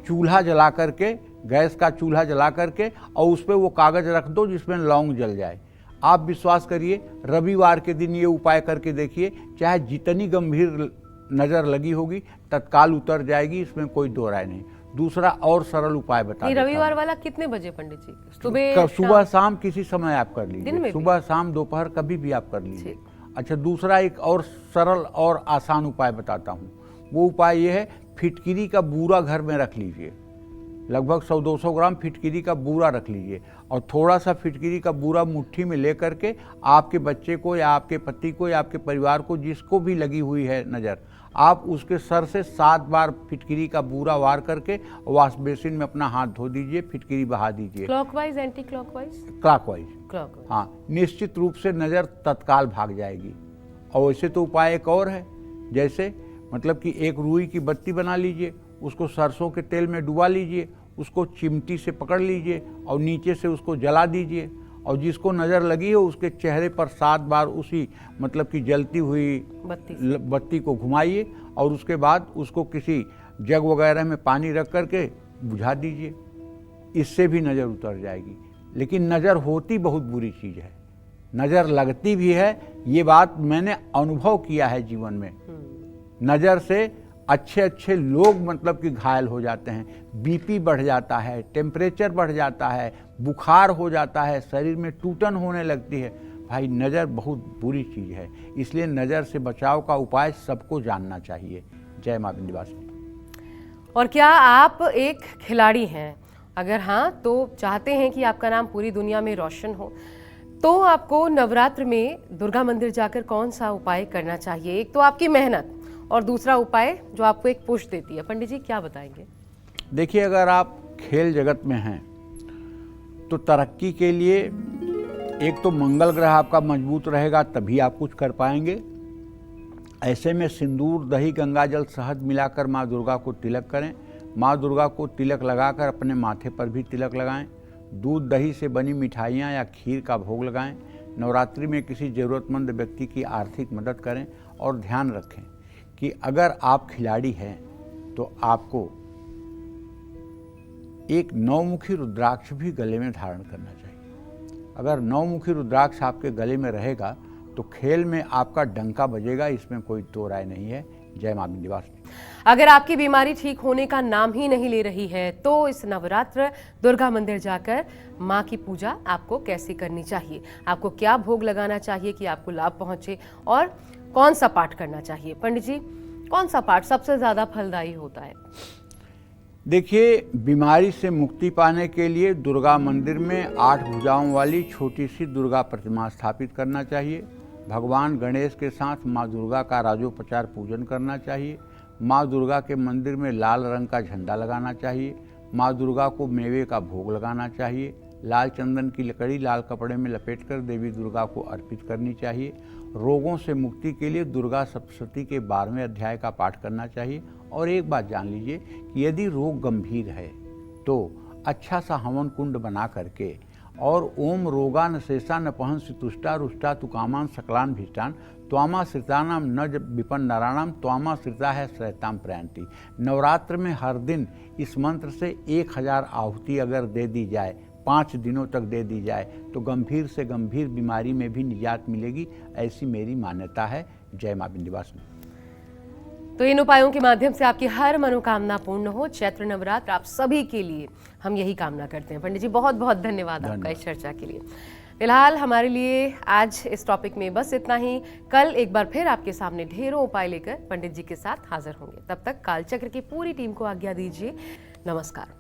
चूल्हा जला करके, गैस का चूल्हा जला करके और उस पर वो कागज रख दो जिसमें लौंग जल जाए। आप विश्वास करिए, रविवार के दिन ये उपाय करके देखिए, चाहे जितनी गंभीर नज़र लगी होगी तत्काल उतर जाएगी, इसमें कोई दो राय नहीं। दूसरा और सरल उपाय बता देता हूं। रविवार वाला कितने बजे पंडित जी? सुबह शाम किसी समय आप कर दिन लीजिए, में सुबह शाम दोपहर कभी भी आप कर लीजिए। अच्छा, दूसरा एक और सरल और आसान उपाय बताता हूँ। वो उपाय ये है, फिटकिरी का बूरा घर में रख लीजिए। लगभग 100-200 ग्राम फिटकिरी का बूरा रख लीजिए और थोड़ा सा फिटकिरी का बूरा मुट्ठी में ले करके आपके बच्चे को या आपके पति को या आपके परिवार को जिसको भी लगी हुई है नज़र, आप उसके सर से 7 बार फिटकिरी का बूरा वार करके वॉश बेसिन में अपना हाथ धो दीजिए, फिटकिरी बहा दीजिए। Clockwise, anti clockwise? क्लॉकवाइज। हाँ, निश्चित रूप से नज़र तत्काल भाग जाएगी। और वैसे तो उपाय एक और है, जैसे मतलब कि एक रुई की बत्ती बना लीजिए, उसको सरसों के तेल में डुबा लीजिए, उसको चिमटी से पकड़ लीजिए और नीचे से उसको जला दीजिए और जिसको नज़र लगी है उसके चेहरे पर 7 बार उसी मतलब कि जलती हुई बत्ती को घुमाइए और उसके बाद उसको किसी जग वगैरह में पानी रख करके बुझा दीजिए। इससे भी नज़र उतर जाएगी। लेकिन नज़र होती बहुत बुरी चीज़ है, नज़र लगती भी है। ये बात मैंने अनुभव किया है जीवन में। नज़र से अच्छे अच्छे लोग मतलब कि घायल हो जाते हैं, बीपी बढ़ जाता है, टेम्परेचर बढ़ जाता है, बुखार हो जाता है, शरीर में टूटन होने लगती है। भाई नज़र बहुत बुरी चीज़ है, इसलिए नज़र से बचाव का उपाय सबको जानना चाहिए। जय मां विंध्यवासिनी। और क्या आप एक खिलाड़ी हैं? अगर हाँ तो चाहते हैं कि आपका नाम पूरी दुनिया में रोशन हो, तो आपको नवरात्र में दुर्गा मंदिर जाकर कौन सा उपाय करना चाहिए? एक तो आपकी मेहनत और दूसरा उपाय जो आपको एक पुश देती है। पंडित जी क्या बताएंगे? देखिए, अगर आप खेल जगत में हैं तो तरक्की के लिए एक तो मंगल ग्रह आपका मजबूत रहेगा, तभी आप कुछ कर पाएंगे। ऐसे में सिंदूर, दही, गंगा जल, शहद मिलाकर माँ दुर्गा को तिलक करें। माँ दुर्गा को तिलक लगाकर अपने माथे पर भी तिलक लगाएं। दूध दही से बनी मिठाइयाँ या खीर का भोग लगाएं। नवरात्रि में किसी ज़रूरतमंद व्यक्ति की आर्थिक मदद करें। और ध्यान रखें कि अगर आप खिलाड़ी हैं तो आपको एक नौमुखी रुद्राक्ष भी गले में धारण करना चाहिए। अगर नौमुखी रुद्राक्ष आपके गले में रहेगा तो खेल में आपका डंका बजेगा, इसमें कोई दो राय नहीं है। जय मां विंध्यवासिनी। अगर आपकी बीमारी ठीक होने का नाम ही नहीं ले रही है तो इस नवरात्र दुर्गा मंदिर जाकर माँ की पूजा आपको कैसे करनी चाहिए? आपको क्या भोग लगाना चाहिए कि आपको लाभ पहुंचे? और कौन सा पाठ करना चाहिए? पंडित जी, कौन सा पाठ सबसे ज्यादा फलदायी होता है? देखिए, बीमारी से मुक्ति पाने के लिए दुर्गा मंदिर में 8 भुजाओं वाली छोटी सी दुर्गा प्रतिमा स्थापित करना चाहिए। भगवान गणेश के साथ माँ दुर्गा का राजोपचार पूजन करना चाहिए। माँ दुर्गा के मंदिर में लाल रंग का झंडा लगाना चाहिए। माँ दुर्गा को मेवे का भोग लगाना चाहिए। लाल चंदन की लकड़ी लाल कपड़े में लपेटकर देवी दुर्गा को अर्पित करनी चाहिए। रोगों से मुक्ति के लिए दुर्गा सप्तशती के 12वें अध्याय का पाठ करना चाहिए। और एक बात जान लीजिए कि यदि रोग गंभीर है तो अच्छा सा हवन कुंड बना करके और ओम रोगान शेषा नपहन सितुष्टा रुष्टा तुकामान सकलान भीष्टान त्वामा श्रितानाम न विपन नारायणाम त्वामा श्रिता है श्रयताम प्रयांति। नवरात्र में हर दिन इस मंत्र से 1000 आहुति अगर दे दी जाए, 5 दिनों तक दे दी जाए, तो गंभीर से गंभीर बीमारी में भी निजात मिलेगी, ऐसी मेरी मान्यता है। जय मां विंध्यवासिनी। तो इन उपायों के माध्यम से आपकी हर मनोकामना पूर्ण हो। चैत्र नवरात्र आप सभी के लिए हम यही कामना करते हैं। पंडित जी बहुत बहुत धन्यवाद आपका इस चर्चा के लिए। फिलहाल हमारे लिए आज इस टॉपिक में बस इतना ही। कल एक बार फिर आपके सामने ढेरों उपाय लेकर पंडित जी के साथ हाजिर होंगे। तब तक कालचक्र की पूरी टीम को आज्ञा दीजिए। नमस्कार।